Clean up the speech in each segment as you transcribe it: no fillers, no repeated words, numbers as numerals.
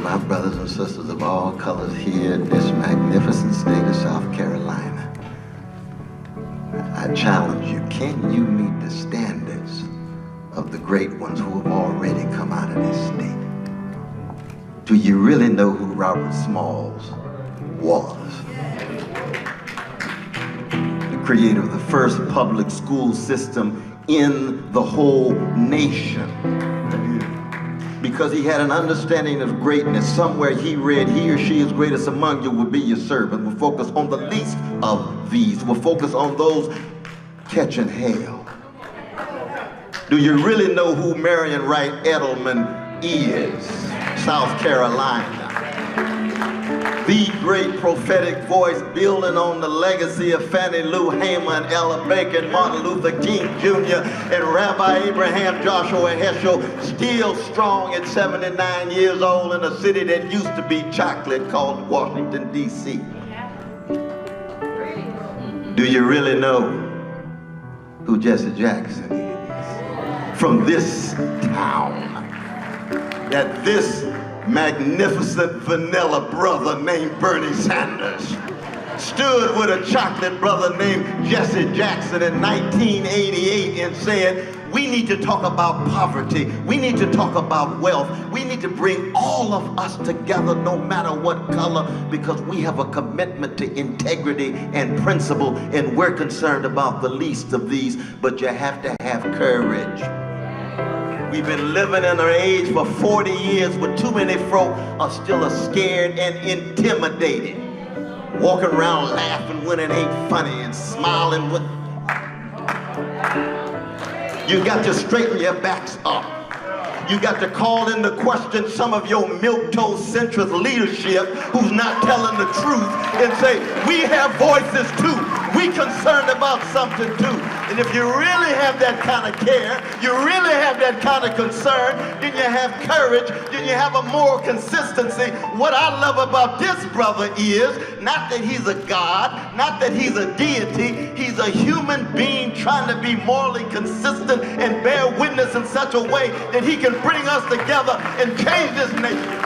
my brothers and sisters of all colors here in this magnificent state of South Carolina. I challenge you, can you meet the standards of the great ones who have already come out of this state? Do you really know who Robert Smalls was? The creator of the first public school system in the whole nation. Because he had an understanding of greatness. Somewhere he read, he or she is greatest among you will be your servant. We'll focus on the least of these. We'll focus on those catching hell. Do you really know who Marion Wright Edelman is? South Carolina. The great prophetic voice building on the legacy of Fannie Lou Hamer and Ella Baker and Martin Luther King Jr. and Rabbi Abraham Joshua Heschel, still strong at 79 years old in a city that used to be chocolate called Washington, D.C. Do you really know who Jesse Jackson is? From this town, that this magnificent vanilla brother named Bernie Sanders stood with a chocolate brother named Jesse Jackson in 1988 and said, we need to talk about poverty. We need to talk about wealth. We need to bring all of us together no matter what color, because we have a commitment to integrity and principle, and we're concerned about the least of these, but you have to have courage. We've been living in an age for 40 years where too many folk are still scared and intimidated. Walking around laughing when it ain't funny and smiling with... You got to straighten your backs up. You got to call into question some of your milquetoast centrist leadership who's not telling the truth and say, we have voices too. We concerned about something too. And if you really have that kind of care, you really have that kind of concern, then you have courage, then you have a moral consistency. What I love about this brother is not that he's a god, not that he's a deity, he's a human being trying to be morally consistent and bear witness in such a way that he can bring us together and change this nation.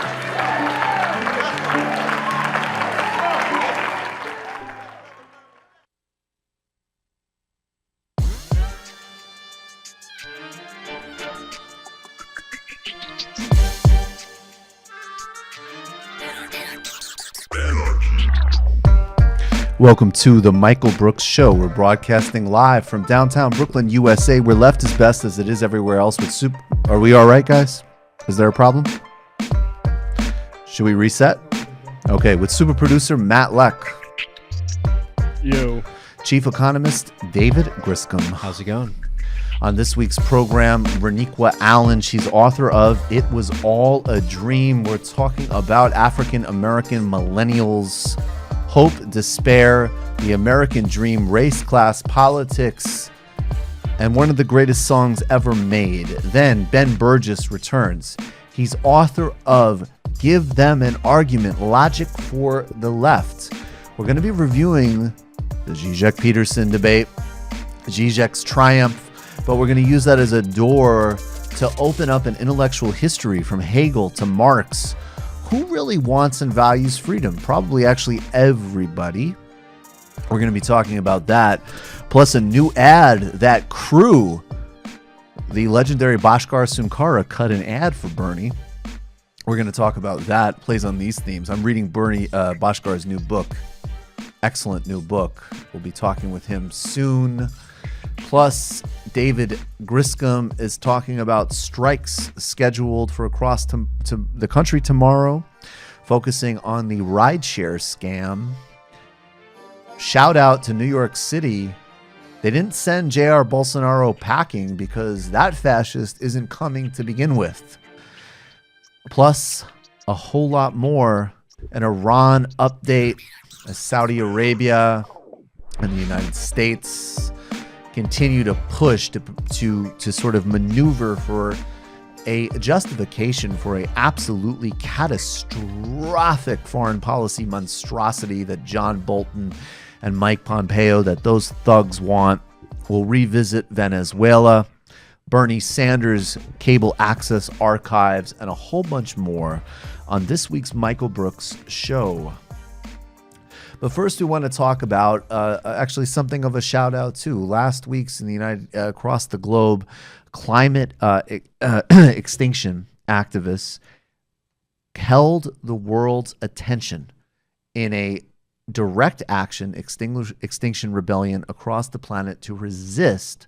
Welcome to the Michael Brooks Show. We're broadcasting live from downtown Brooklyn, USA, where left is best as it is everywhere else. With soup, are we all right, guys? Is there a problem? Should we reset? Okay, with super producer Matt Leck. Yo. Chief economist David Griscom. How's it going? On this week's program, Reniqua Allen. She's author of It Was All a Dream. We're talking about African American millennials, hope, despair, the American dream, race, class, politics, and one of the greatest songs ever made. Then Ben Burgis returns. He's author of Give Them an Argument, Logic for the Left. We're going to be reviewing the Zizek-Peterson debate, Zizek's triumph, but we're going to use that as a door to open up an intellectual history from Hegel to Marx. Who really wants and values freedom? Probably actually everybody. We're going to be talking about that. Plus a new ad that Crew, the legendary Bhaskar Sunkara, cut an ad for Bernie. We're going to talk about that. Plays on these themes. I'm reading Bhaskar's new book. Excellent new book. We'll be talking with him soon. Plus, David Griscom is talking about strikes scheduled for across to the country tomorrow, focusing on the rideshare scam. Shout out to New York City. They didn't send J.R. Bolsonaro packing because that fascist isn't coming to begin with. Plus, a whole lot more. An Iran update as Saudi Arabia and the United States continue to push to sort of maneuver for a justification for a absolutely catastrophic foreign policy monstrosity that John Bolton and Mike Pompeo, that those thugs want. We'll revisit Venezuela, Bernie Sanders cable access archives, and a whole bunch more on this week's Michael Brooks Show. But first, we want to talk about actually something of a shout out too. Last week's in the across the globe, climate extinction activists held the world's attention in a direct action extinction rebellion across the planet to resist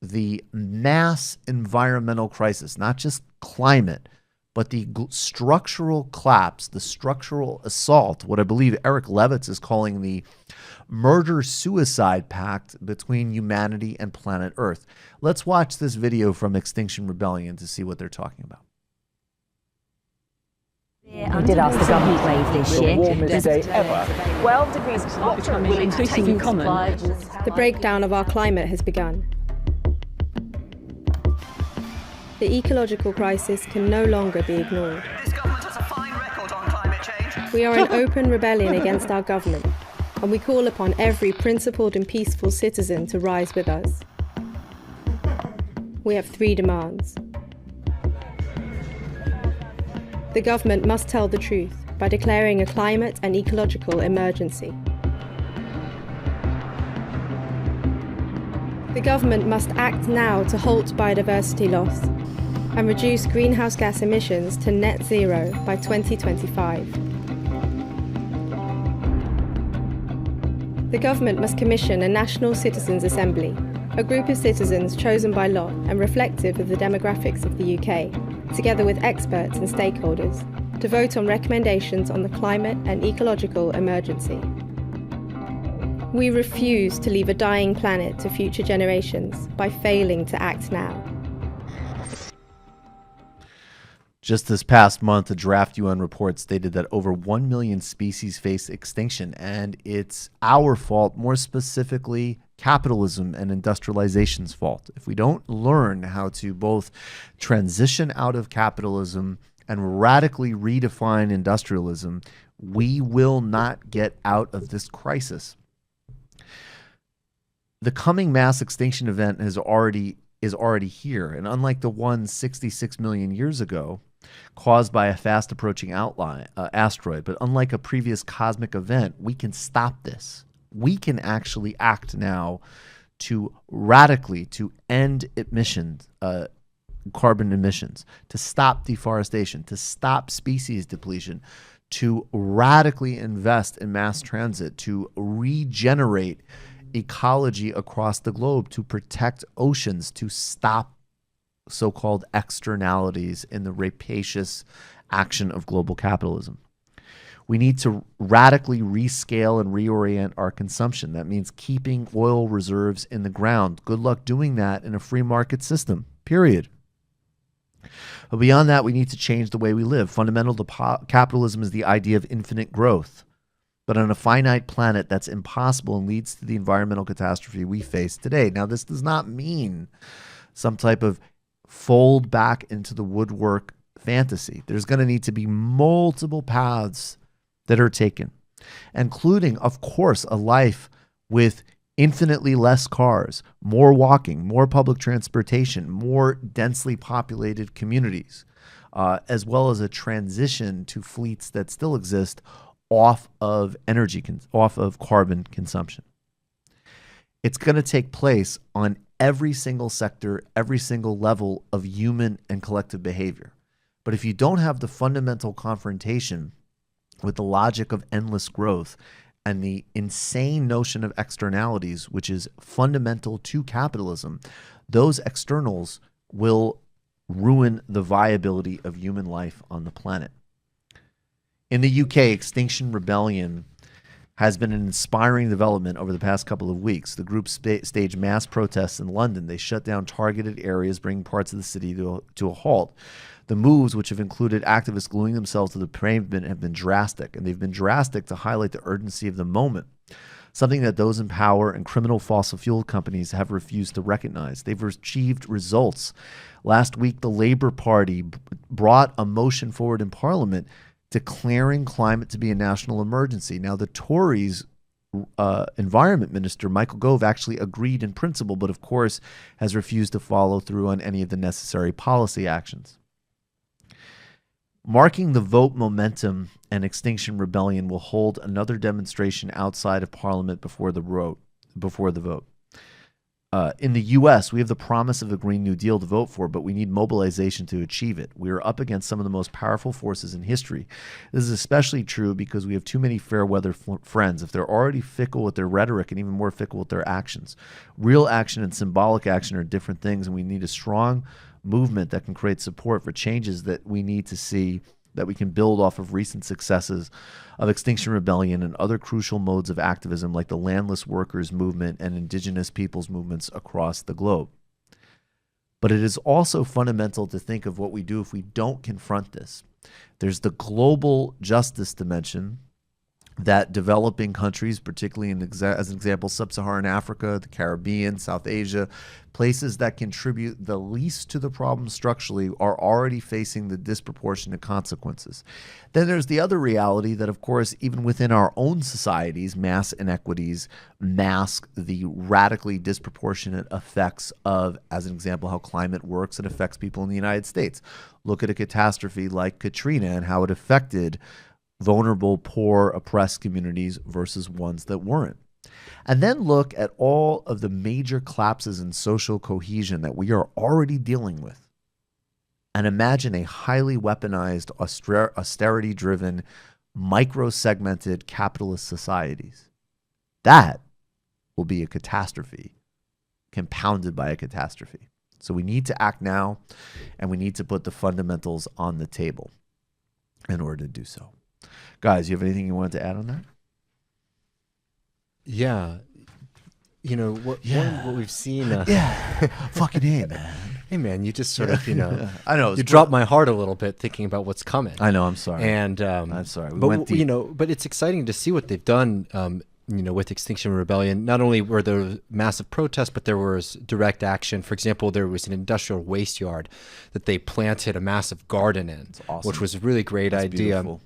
the mass environmental crisis, not just climate, but the structural collapse, the structural assault, what I believe Eric Levitz is calling the murder-suicide pact between humanity and planet Earth. Let's watch this video from Extinction Rebellion to see what they're talking about. We did ask the government wave this year. The warmest day ever. 12 degrees becoming increasingly common. The breakdown of our climate has begun. The ecological crisis can no longer be ignored. This government has a fine record on climate change. We are in open rebellion against our government, and we call upon every principled and peaceful citizen to rise with us. We have 3 demands. The government must tell the truth by declaring a climate and ecological emergency. The government must act now to halt biodiversity loss and reduce greenhouse gas emissions to net zero by 2025. The government must commission a National Citizens' Assembly, a group of citizens chosen by lot and reflective of the demographics of the UK, together with experts and stakeholders, to vote on recommendations on the climate and ecological emergency. We refuse to leave a dying planet to future generations by failing to act now. Just this past month, a draft UN report stated that over 1 million species face extinction, and it's our fault, more specifically capitalism and industrialization's fault. If we don't learn how to both transition out of capitalism and radically redefine industrialism, we will not get out of this crisis. The coming mass extinction event is already here, and unlike the one 66 million years ago, caused by a fast approaching asteroid, but unlike a previous cosmic event, we can stop this. We can actually act now to radically to end emissions, carbon emissions, to stop deforestation, to stop species depletion, to radically invest in mass transit, to regenerate ecology across the globe, to protect oceans, to stop so-called externalities in the rapacious action of global capitalism. We need to radically rescale and reorient our consumption. That means keeping oil reserves in the ground. Good luck doing that in a free market system, period. But beyond that, we need to change the way we live. Fundamental to capitalism is the idea of infinite growth. But on a finite planet, that's impossible and leads to the environmental catastrophe we face today. Now, this does not mean some type of fold back into the woodwork fantasy. There's going to need to be multiple paths that are taken, including, of course, a life with infinitely less cars, more walking, more public transportation, more densely populated communities, as well as a transition to fleets that still exist off of off of carbon consumption. It's going to take place on every single sector, every single level of human and collective behavior. But if you don't have the fundamental confrontation with the logic of endless growth and the insane notion of externalities, which is fundamental to capitalism, those externals will ruin the viability of human life on the planet. In the UK, Extinction Rebellion has been an inspiring development over the past couple of weeks. The group staged mass protests in London. They shut down targeted areas, bringing parts of the city to a halt. The moves, which have included activists gluing themselves to the pavement, have been drastic, and they've been drastic to highlight the urgency of the moment, something that those in power and criminal fossil fuel companies have refused to recognize. They've achieved results. Last week, the Labour Party brought a motion forward in Parliament declaring climate to be a national emergency. Now, the Tories' Environment Minister, Michael Gove, actually agreed in principle, but of course has refused to follow through on any of the necessary policy actions. Marking the vote momentum, and Extinction Rebellion will hold another demonstration outside of Parliament before the vote. In the U.S., we have the promise of a Green New Deal to vote for, but we need mobilization to achieve it. We are up against some of the most powerful forces in history. This is especially true because we have too many fair-weather friends. If they're already fickle with their rhetoric and even more fickle with their actions. Real action and symbolic action are different things, and we need a strong movement that can create support for changes that we need to see, that we can build off of recent successes of Extinction Rebellion and other crucial modes of activism like the landless workers movement and indigenous peoples movements across the globe. But it is also fundamental to think of what we do if we don't confront this. There's the global justice dimension that developing countries, particularly as an example, Sub-Saharan Africa, the Caribbean, South Asia, places that contribute the least to the problem structurally are already facing the disproportionate consequences. Then there's the other reality that, of course, even within our own societies, mass inequities mask the radically disproportionate effects of, as an example, how climate works and affects people in the United States. Look at a catastrophe like Katrina and how it affected vulnerable, poor, oppressed communities versus ones that weren't. And then look at all of the major collapses in social cohesion that we are already dealing with. And imagine a highly weaponized, austerity-driven, micro-segmented capitalist societies. That will be a catastrophe, compounded by a catastrophe. So we need to act now, and we need to put the fundamentals on the table in order to do so. Guys, you have anything you wanted to add on that? Yeah. You know, what we've seen... Fucking hey, man. Hey, man, you just sort of, I know. You dropped my heart a little bit thinking about what's coming. I know, I'm sorry. And I'm sorry. We went deep. But it's exciting to see what they've done, with Extinction Rebellion. Not only were there massive protests, but there was direct action. For example, there was an industrial waste yard that they planted a massive garden in, awesome. Which was a really great idea. Beautiful.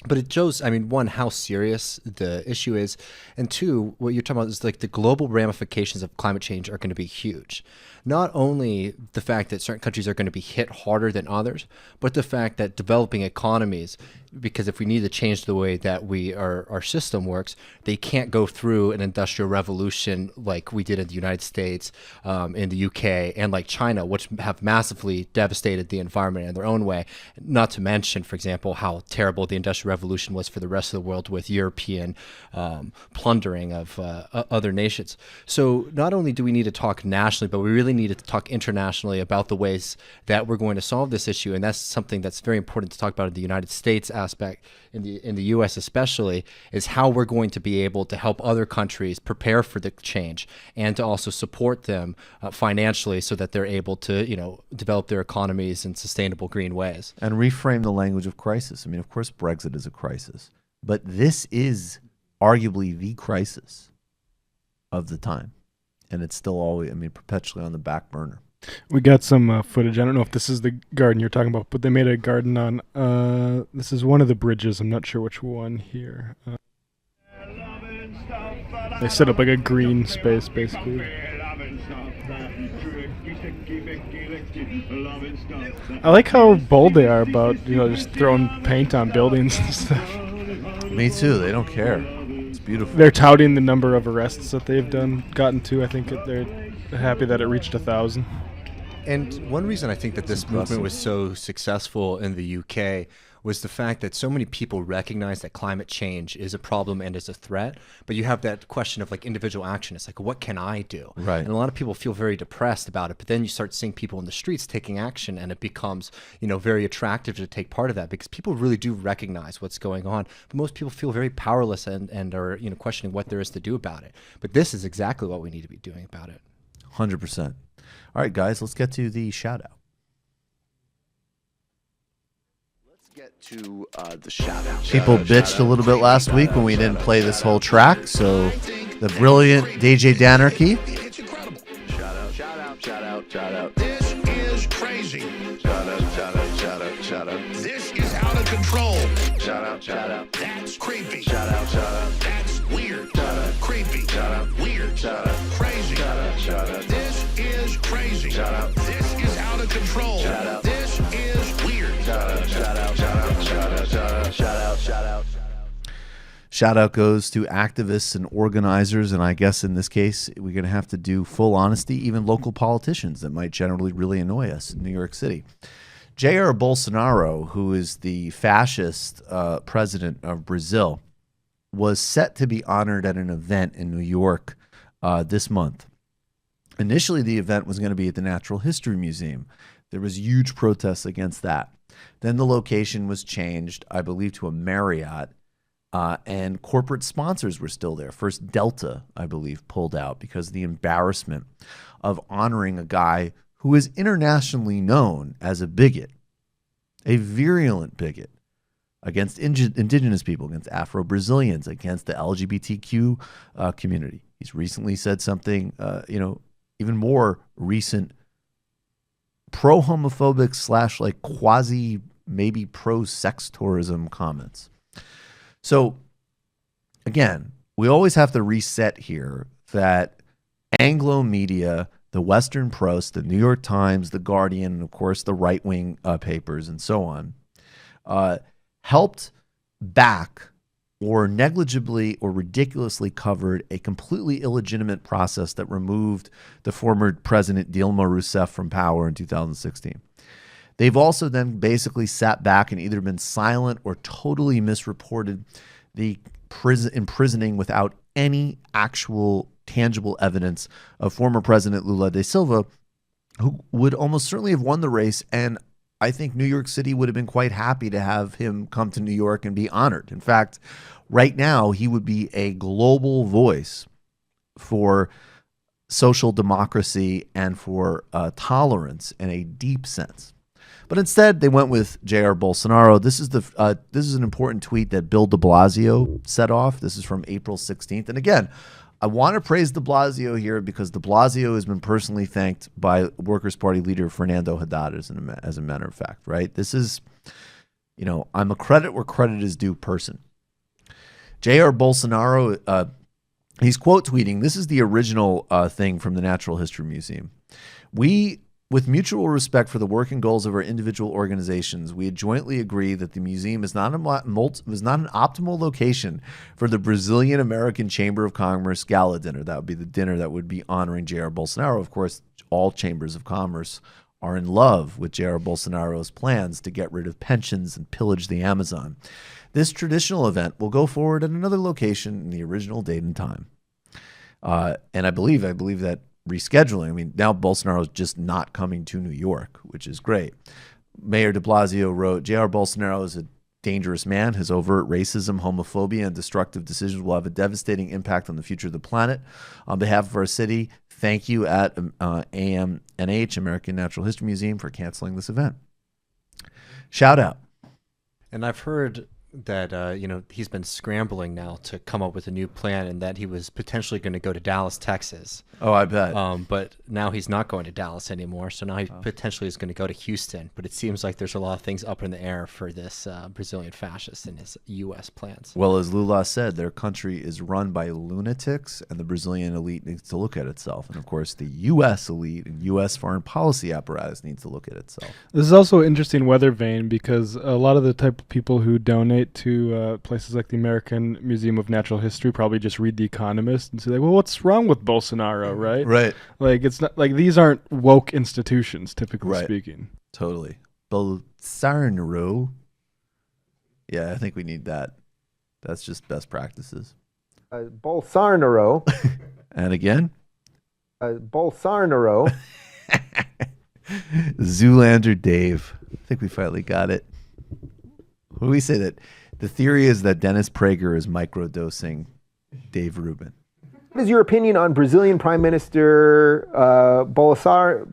But it shows, one, how serious the issue is, and two, what you're talking about is like the global ramifications of climate change are going to be huge. Not only the fact that certain countries are going to be hit harder than others, but the fact that developing economies, because if we need to change the way that our system works, they can't go through an industrial revolution like we did in the United States, in the UK, and like China, which have massively devastated the environment in their own way. Not to mention, for example, how terrible the industrial revolution was for the rest of the world with European plundering of other nations. So not only do we need to talk nationally, but we really need to talk internationally about the ways that we're going to solve this issue. And that's something that's very important to talk about in the United States aspect, in the U.S. especially, is how we're going to be able to help other countries prepare for the change and to also support them financially so that they're able to, develop their economies in sustainable green ways. And reframe the language of crisis. Of course, Brexit is a crisis, but this is arguably the crisis of the time. And it's still always, perpetually on the back burner. We got some footage. I don't know if this is the garden you're talking about, but they made a garden on, this is one of the bridges. I'm not sure which one here. They set up like a green space, basically. I like how bold they are about, just throwing paint on buildings and stuff. Me too. They don't care. It's beautiful. They're touting the number of arrests that they've gotten to. I think they're happy that it reached 1,000. And one reason I think that this movement was so successful in the UK was the fact that so many people recognize that climate change is a problem and is a threat, but you have that question of like individual action. It's like, what can I do? Right. And a lot of people feel very depressed about it, but then you start seeing people in the streets taking action, and it becomes, very attractive to take part of that because people really do recognize what's going on. But most people feel very powerless and are, questioning what there is to do about it. But this is exactly what we need to be doing about it. 100%. All right, guys, let's get to the shout out. Get to the shout out. People bitched a little bit last week when we didn't play this whole track, so the brilliant DJ Danarchy. Shout out, shout out, shout out, shout out. This is crazy. Shout out, shout out, shout out, shout out. This is out of control. Shout out, shout out. That's creepy. Shout out, shout out. That's weird. Shout out, creepy. Shout out, weird. Shout out, crazy. Shout out, shout out. This is crazy. Shout out. This is out of control. Shout out. This is weird. Shout out, shout out, shout out. Shout out goes to activists and organizers, and I guess in this case, we're going to have to do full honesty, even local politicians that might generally really annoy us in New York City. Jair Bolsonaro, who is the fascist president of Brazil, was set to be honored at an event in New York this month. Initially, the event was going to be at the Natural History Museum. There was huge protests against that. Then the location was changed, I believe, to a Marriott. And corporate sponsors were still there. First, Delta, I believe, pulled out because of the embarrassment of honoring a guy who is internationally known as a bigot, a virulent bigot against indigenous people, against Afro-Brazilians, against the LGBTQ community. He's recently said something, even more recent, pro-homophobic / like quasi, maybe pro-sex tourism comments. So, again, we always have to reset here that Anglo media, the Western Press, the New York Times, the Guardian, and of course the right-wing papers and so on, helped back or negligibly or ridiculously covered a completely illegitimate process that removed the former president Dilma Rousseff from power in 2016. They've also then basically sat back and either been silent or totally misreported the imprisoning without any actual tangible evidence of former President Lula da Silva, who would almost certainly have won the race. And I think New York City would have been quite happy to have him come to New York and be honored. In fact, right now, he would be a global voice for social democracy and for tolerance in a deep sense. But instead, they went with Jair Bolsonaro. This is an important tweet that Bill de Blasio set off. This is from April 16th. And again, I want to praise de Blasio here because de Blasio has been personally thanked by Workers' Party leader Fernando Haddad, as a matter of fact, right? This is, I'm a credit where credit is due person. Jair Bolsonaro, he's quote tweeting. This is the original thing from the Natural History Museum. With mutual respect for the work and goals of our individual organizations, we had jointly agreed that the museum is not an optimal location for the Brazilian-American Chamber of Commerce gala dinner. That would be the dinner that would be honoring Jair Bolsonaro. Of course, all chambers of commerce are in love with Jair Bolsonaro's plans to get rid of pensions and pillage the Amazon. This traditional event will go forward at another location in the original date and time. And I believe that rescheduling. Now Bolsonaro is just not coming to New York, which is great. Mayor de Blasio wrote, Jair Bolsonaro is a dangerous man. His overt racism, homophobia, and destructive decisions will have a devastating impact on the future of the planet. On behalf of our city, thank you at AMNH, American Natural History Museum, for canceling this event. Shout out. And I've heard that he's been scrambling now to come up with a new plan, and that he was potentially going to go to Dallas, Texas. Oh, I bet. But now he's not going to Dallas anymore, so now he potentially is going to go to Houston. But it seems like there's a lot of things up in the air for this Brazilian fascist and his U.S. plans. Well, as Lula said, their country is run by lunatics, and the Brazilian elite needs to look at itself. And of course, the U.S. elite and U.S. foreign policy apparatus needs to look at itself. This is also an interesting weather vein because a lot of the type of people who donate to places like the American Museum of Natural History probably just read The Economist and say, like, well, what's wrong with Bolsonaro, right? Right. Like, it's not like these aren't woke institutions, typically speaking. Totally. Bolsonaro. Yeah, I think we need that. That's just best practices. Bolsonaro. And again? Bolsonaro. Zoolander Dave. I think we finally got it. What do we say that the theory is that Dennis Prager is microdosing Dave Rubin? What is your opinion on Brazilian Prime Minister Bolsonaro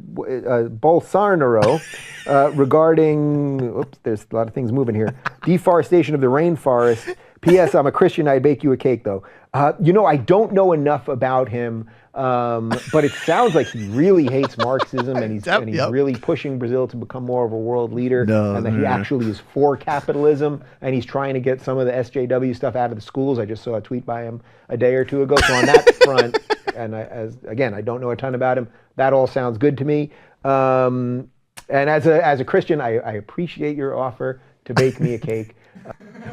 regarding, oops, there's a lot of things moving here, deforestation of the rainforest? P.S. I'm a Christian, I'd bake you a cake, though. I don't know enough about him, but it sounds like he really hates Marxism, and he's really pushing Brazil to become more of a world leader, and that he actually is for capitalism, and he's trying to get some of the SJW stuff out of the schools. I just saw a tweet by him a day or two ago. So on that front, and I don't know a ton about him, that all sounds good to me. And as a Christian, I appreciate your offer to bake me a cake.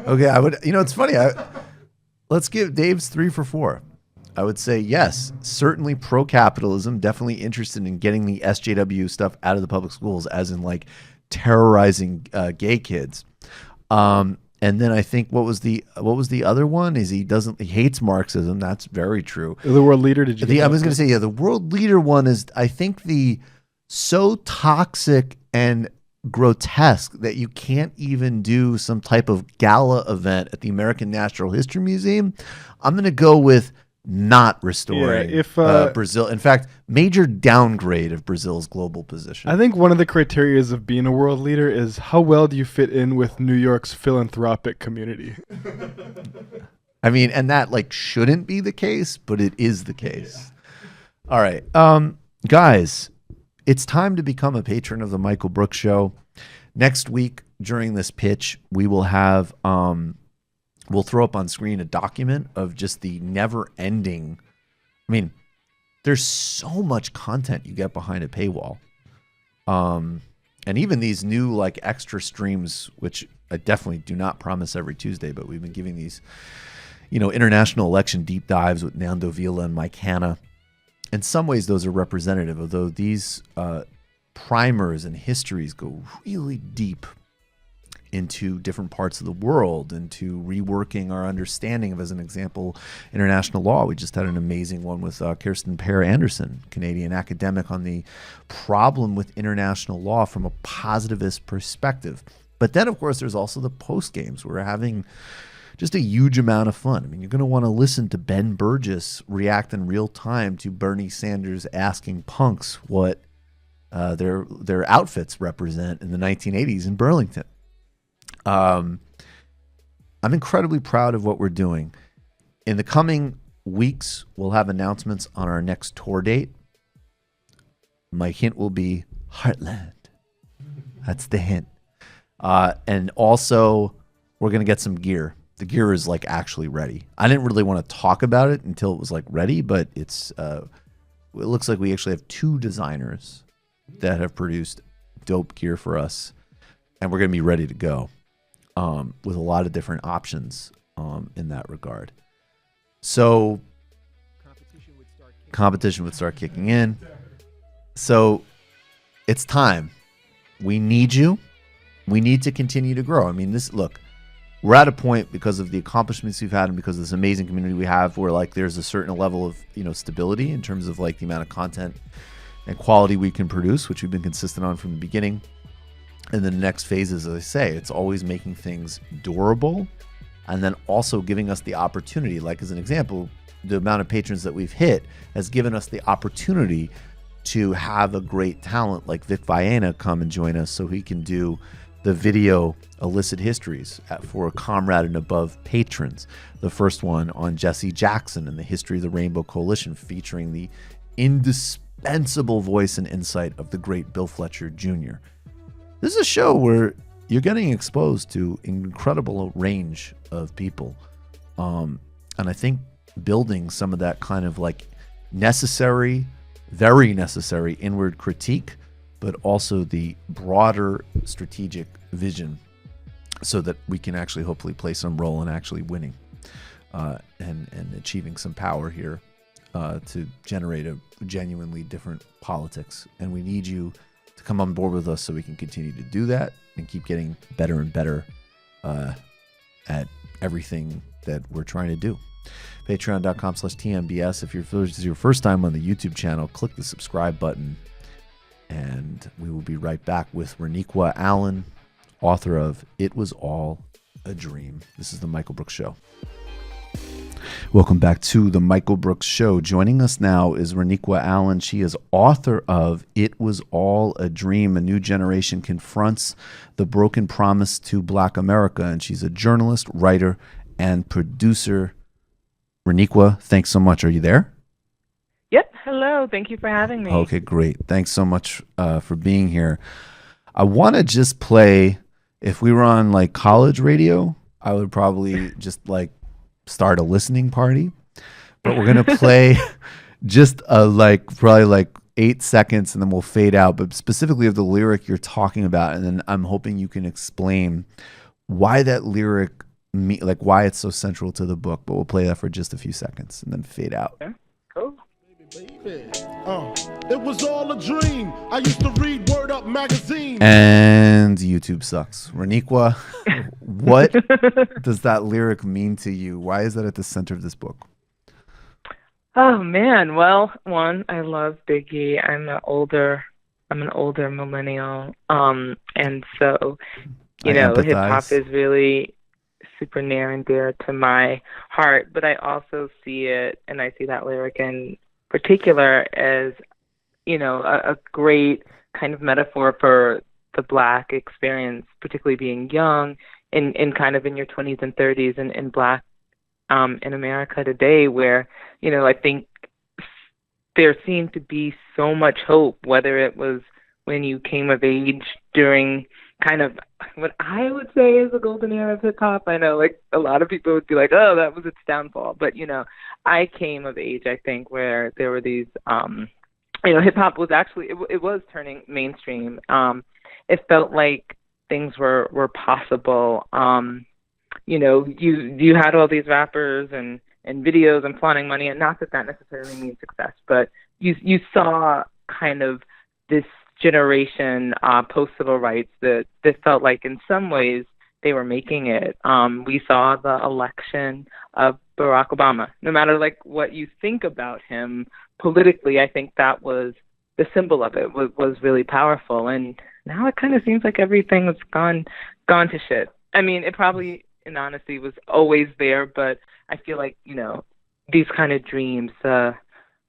Okay, I would. It's funny. Let's give Dave's 3 for 4. I would say yes, certainly pro-capitalism, definitely interested in getting the SJW stuff out of the public schools, as in like terrorizing gay kids. And then I think what was the other one is he hates Marxism. That's very true. The world leader, did you? I was going to say, yeah, the world leader one is, I think, the so toxic and grotesque that you can't even do some type of gala event at the American Natural History Museum. I'm going to go with not restoring Brazil. In fact, major downgrade of Brazil's global position. I think one of the criteria of being a world leader is how well do you fit in with New York's philanthropic community. I mean, and that like shouldn't be the case, but it is the case. All right, guys, it's time to become a patron of the Michael Brooks Show. Next week during this pitch, we will have we'll throw up on screen a document of just the never-ending. I mean, there's so much content you get behind a paywall, and even these new like extra streams, which I definitely do not promise every Tuesday, but we've been giving these, international election deep dives with Nando Vila and Mike Hanna. In some ways, those are representative, although these primers and histories go really deep into different parts of the world, into reworking our understanding of, as an example, international law. We just had an amazing one with Kirsten Pear Anderson, Canadian academic, on the problem with international law from a positivist perspective. But then, of course, there's also the post games. We're having just a huge amount of fun. I mean, you're going to want to listen to Ben Burgis react in real time to Bernie Sanders asking punks what their outfits represent in the 1980s in Burlington. I'm incredibly proud of what we're doing. In the coming weeks, we'll have announcements on our next tour date. My hint will be Heartland. That's the hint. And also, we're going to get some gear. The gear is like actually ready. I didn't really want to talk about it until it was like ready, but it looks like we actually have 2 designers that have produced dope gear for us, and we're going to be ready to go. With a lot of different options in that regard. So competition would start kicking in. So it's time. We need you. We need to continue to grow. I mean, we're at a point because of the accomplishments we've had and because of this amazing community we have where like there's a certain level of, stability in terms of like the amount of content and quality we can produce, which we've been consistent on from the beginning. And then the next phase, as I say, it's always making things durable and then also giving us the opportunity, like as an example, the amount of patrons that we've hit has given us the opportunity to have a great talent like Vic Viana come and join us so he can do the video illicit histories for Comrade and Above patrons. The first one on Jesse Jackson and the history of the Rainbow Coalition, featuring the indispensable voice and insight of the great Bill Fletcher Jr. This is a show where you're getting exposed to an incredible range of people. And I think building some of that kind of like necessary, very necessary inward critique, but also the broader strategic vision so that we can actually hopefully play some role in actually winning and achieving some power here to generate a genuinely different politics. And we need you to come on board with us so we can continue to do that and keep getting better and better at everything that we're trying to do. Patreon.com/TMBS. If this is your first time on the YouTube channel, click the subscribe button. And we will be right back with Reniqua Allen, author of It Was All a Dream. This is the Michael Brooks Show. Welcome back to the Michael Brooks Show. Joining us now is Reniqua Allen. She is author of It Was All a Dream. A new generation confronts the broken promise to Black America. And she's a journalist, writer, and producer. Reniqua, thanks so much. Are you there? Yep. Hello. Thank you for having me. Okay, great. Thanks so much for being here. I want to just play, if we were on like college radio, I would probably just like start a listening party. But we're going to play just probably 8 seconds and then we'll fade out. But specifically of the lyric you're talking about. And then I'm hoping you can explain why that lyric like why it's so central to the book, but we'll play that for just a few seconds and then fade out. Okay. Cool. It was all a dream. I used to read Word Up magazine. And YouTube sucks. Reniqua, what does that lyric mean to you? Why is that at the center of this book? Oh man, well, one, I love Biggie. I'm an older millennial, and so hip hop is really super near and dear to my heart. But I also see it, and I see that lyric in particular as a great kind of metaphor for the Black experience, particularly being young and kind of in your 20s and 30s and Black in America today, where, I think there seemed to be so much hope, whether it was when you came of age during kind of what I would say is the golden era of hip hop. I know like a lot of people would be like, oh, that was its downfall. But, I came of age, I think, where there were these, hip hop was actually, it was turning mainstream. It felt like things were possible. You had all these rappers and videos and flaunting money, and not that necessarily means success, but you saw kind of this generation post-civil rights that felt like in some ways they were making it. We saw the election of Barack Obama. No matter like what you think about him politically, I think that was the symbol of it was really powerful. And now it kind of seems like everything has gone to shit. I mean, it probably, in honesty, was always there, but I feel like, these kind of dreams, the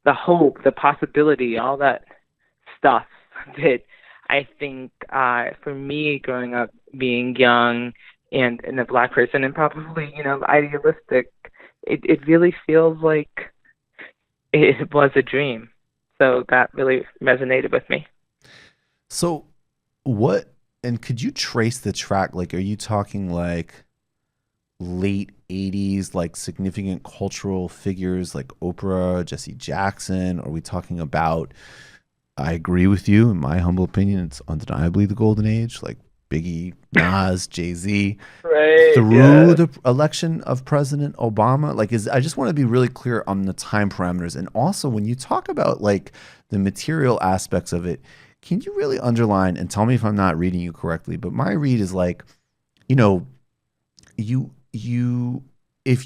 hope, the possibility, all that stuff that I think for me growing up, being young and a Black person and probably, idealistic, it really feels like it was a dream. So that really resonated with me. So could you trace the track? Like, are you talking like late 80s, like significant cultural figures like Oprah, Jesse Jackson? Are we talking about, I agree with you, in my humble opinion, it's undeniably the golden age, like Biggie, Nas, Jay-Z, right, through the election of President Obama? Like, I just want to be really clear on the time parameters. And also, when you talk about like the material aspects of it, can you really underline, and tell me if I'm not reading you correctly, but my read is like, if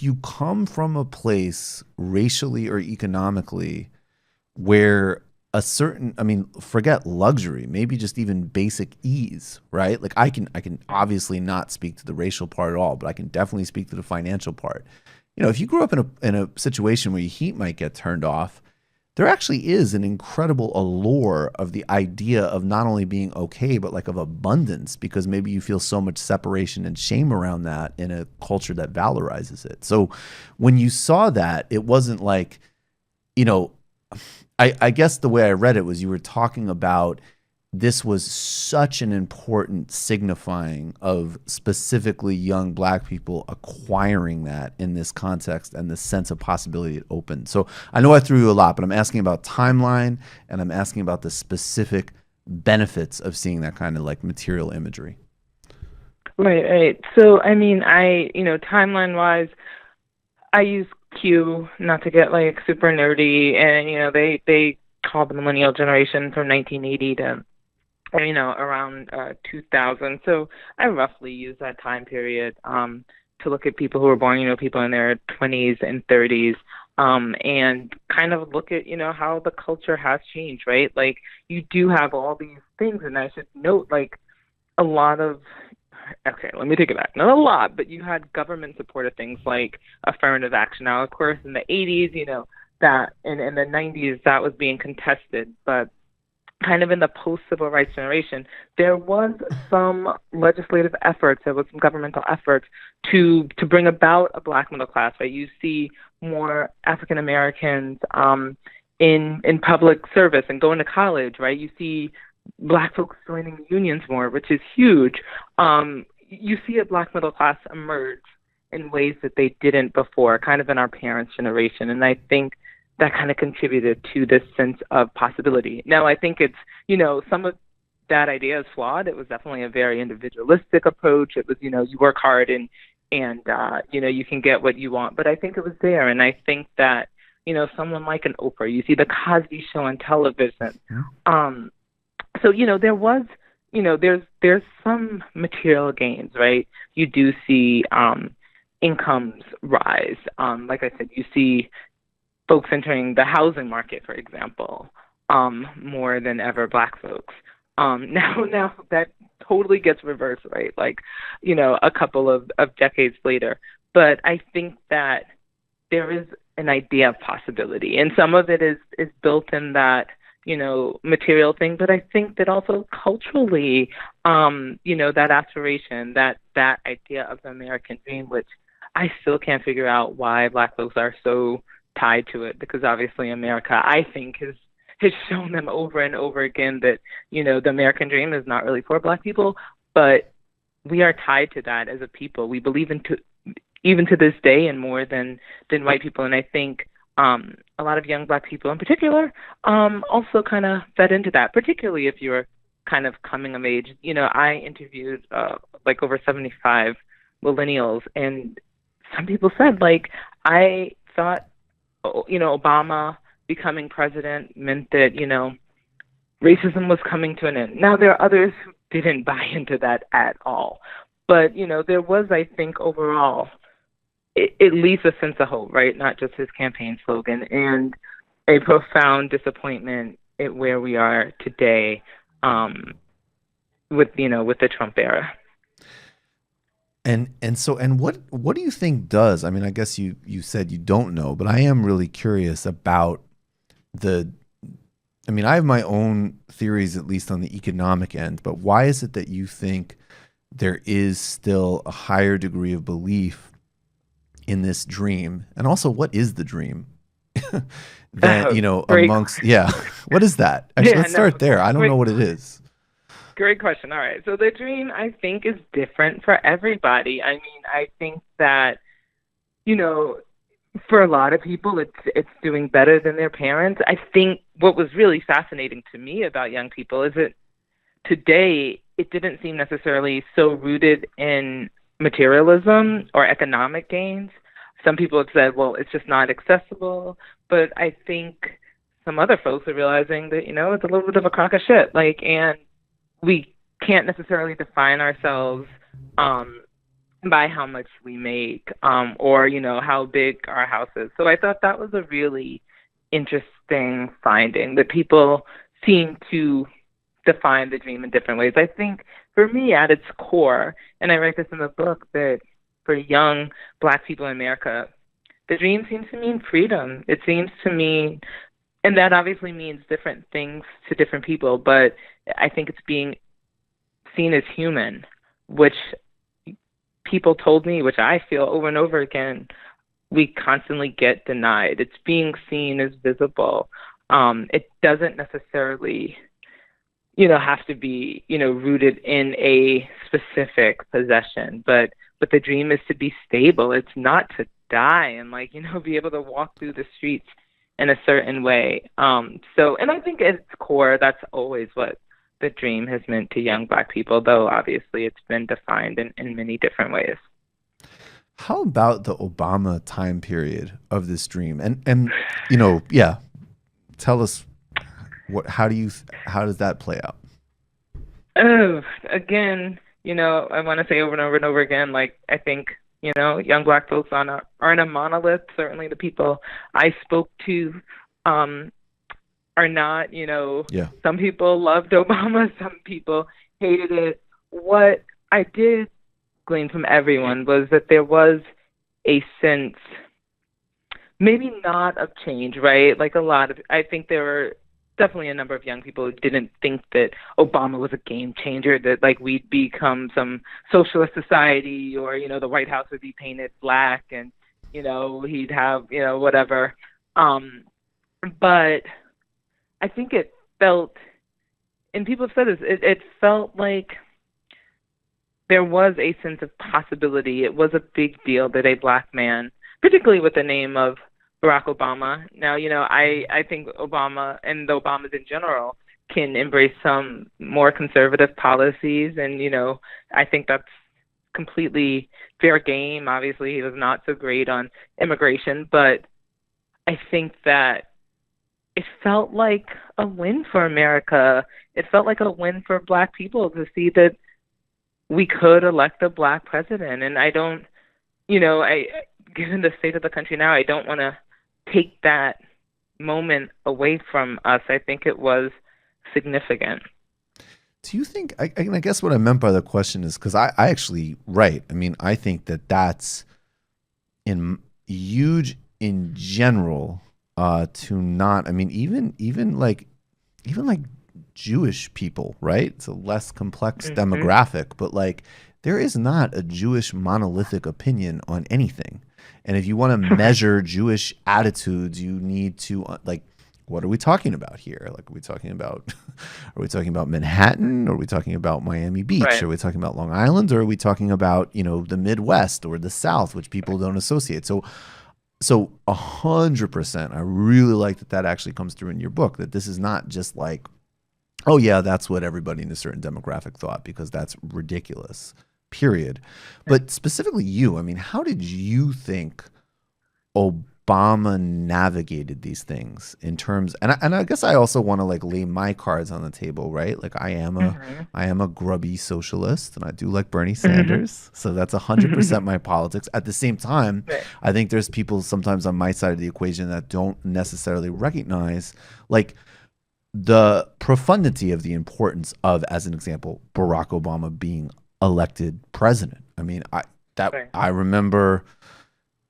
you come from a place racially or economically where a certain, forget luxury, maybe just even basic ease, right? Like I can obviously not speak to the racial part at all, but I can definitely speak to the financial part. If you grew up in a situation where your heat might get turned off, there actually is an incredible allure of the idea of not only being okay, but like of abundance, because maybe you feel so much separation and shame around that in a culture that valorizes it. So when you saw that, it wasn't like, I guess the way I read it was you were talking about this was such an important signifying of specifically young Black people acquiring that in this context and the sense of possibility it opened. So I know I threw you a lot, but I'm asking about timeline and I'm asking about the specific benefits of seeing that kind of like material imagery. Right. So, timeline wise, I use Q, not to get like super nerdy, and they call the millennial generation from 1980 to around 2000. So I roughly use that time period to look at people who were born, people in their 20s and 30s, and kind of look at how the culture has changed, right? Like you do have all these things, and I should note like a lot of. Okay, let me take it back. Not a lot, but you had government-supported things like affirmative action. Now, of course, in the 80s, that, and in the 90s, that was being contested. But kind of in the post-civil rights generation, there was some legislative efforts, there was some governmental efforts to bring about a Black middle class, right? You see more African Americans in public service and going to college, right? You see Black folks joining unions more, which is huge. You see a Black middle class emerge in ways that they didn't before, kind of in our parents' generation. And I think that kind of contributed to this sense of possibility. Now, I think it's, some of that idea is flawed. It was definitely a very individualistic approach. It was, you work hard and and you can get what you want. But I think it was there, and I think that someone like an Oprah, you see the Cosby Show on television. So there was there's some material gains, right? You do see incomes rise. Like I said, you see folks entering the housing market, for example, more than ever Black folks. Now that totally gets reversed, right? Like, a couple of decades later. But I think that there is an idea of possibility, and some of it is built in that, material thing. But I think that also culturally, that aspiration, that idea of the American dream, which I still can't figure out why Black folks are so tied to it, because obviously America, I think, has shown them over and over again that, the American dream is not really for Black people, but we are tied to that as a people. We believe even to this day, and more than white people. And I think a lot of young Black people in particular also kind of fed into that, particularly if you're kind of coming of age. I interviewed like over 75 millennials, and some people said, like, I thought, Obama becoming president meant that, racism was coming to an end. Now, there are others who didn't buy into that at all. But, there was, I think, overall, at least a sense of hope, right? Not just his campaign slogan, and a profound disappointment at where we are today with the Trump era. And what do you think does? I mean, I guess you said you don't know, but I am really curious about I have my own theories, at least on the economic end, but why is it that you think there is still a higher degree of belief in this dream? And also, what is the dream? That, amongst, what is that? Actually, let's start there. I don't know what it is. Great question. All right. So the dream, I think, is different for everybody. I mean, I think that, for a lot of people, it's doing better than their parents. I think what was really fascinating to me about young people is that today it didn't seem necessarily so rooted in materialism or economic gains. Some people have said, well, it's just not accessible. But I think some other folks are realizing that, it's a little bit of a crock of shit. And we can't necessarily define ourselves by how much we make or, how big our house is. So I thought that was a really interesting finding, that people seem to define the dream in different ways. I think for me, at its core, and I write this in the book, that for young Black people in America, the dream seems to mean freedom. It seems to mean, and that obviously means different things to different people, but I think it's being seen as human, which people told me, which I feel over and over again, we constantly get denied. It's being seen as visible. It doesn't necessarily, have to be, rooted in a specific possession, but the dream is to be stable. It's not to die and be able to walk through the streets in a certain way. And I think at its core, that's always what the dream has meant to young Black people, though obviously it's been defined in many different ways. How about the Obama time period of this dream? And tell us how does that play out? Oh, again, I want to say over and over and over again, I think, young Black folks aren't a monolith. Certainly the people I spoke to are not, some people loved Obama, some people hated it. What I did glean from everyone was that there was a sense, maybe not of change, right? I think there were definitely a number of young people who didn't think that Obama was a game changer, that we'd become some socialist society, or, the White House would be painted black and, he'd have, whatever. But I think it felt, and people have said this, it felt like there was a sense of possibility. It was a big deal that a Black man, particularly with the name of Barack Obama. Now, I think Obama and the Obamas in general can embrace some more conservative policies. And, I think that's completely fair game. Obviously, he was not so great on immigration, but I think that it felt like a win for America. It felt like a win for Black people to see that we could elect a Black president. And I don't, given the state of the country now, I don't want to take that moment away from us. I think it was significant. Do you think, I guess what I meant by the question is, because I actually, right, I mean, I think that that's huge in general, to not, I mean, even like Jewish people, right? It's a less complex demographic, but like there is not a Jewish monolithic opinion on anything. And if you want to measure Jewish attitudes, you need to like, what are we talking about here? Like, are we talking about Manhattan? Are we talking about Miami Beach? Right. Are we talking about Long Island? Or are we talking about, the Midwest or the South, which people don't associate? So 100%, I really like that actually comes through in your book, that this is not just like, oh yeah, that's what everybody in a certain demographic thought, because that's ridiculous, period. But specifically you, I mean, how did you think Obama navigated these things in terms, and I guess I also want to like lay my cards on the table, right? Like I am a grubby socialist, and I do like Bernie Sanders, so that's 100% my politics. At the same time, I think there's people sometimes on my side of the equation that don't necessarily recognize like the profundity of the importance of, as an example, Barack Obama being elected president. I mean, I remember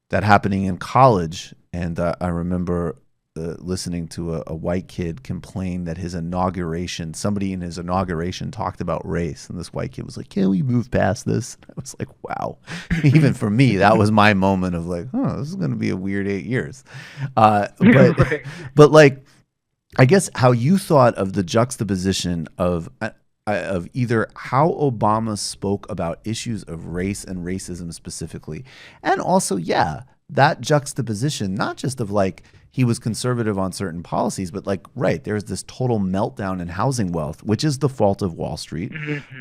that happening in college, and I remember listening to a white kid complain that somebody in his inauguration talked about race, and this white kid was like, "Can we move past this?" I was like, wow. Even for me, that was my moment of like, this is going to be a weird 8 years. But like, I guess how you thought of the juxtaposition of either how Obama spoke about issues of race and racism specifically, and also, that juxtaposition, not just of like he was conservative on certain policies, but like, right, there's this total meltdown in housing wealth, which is the fault of Wall Street.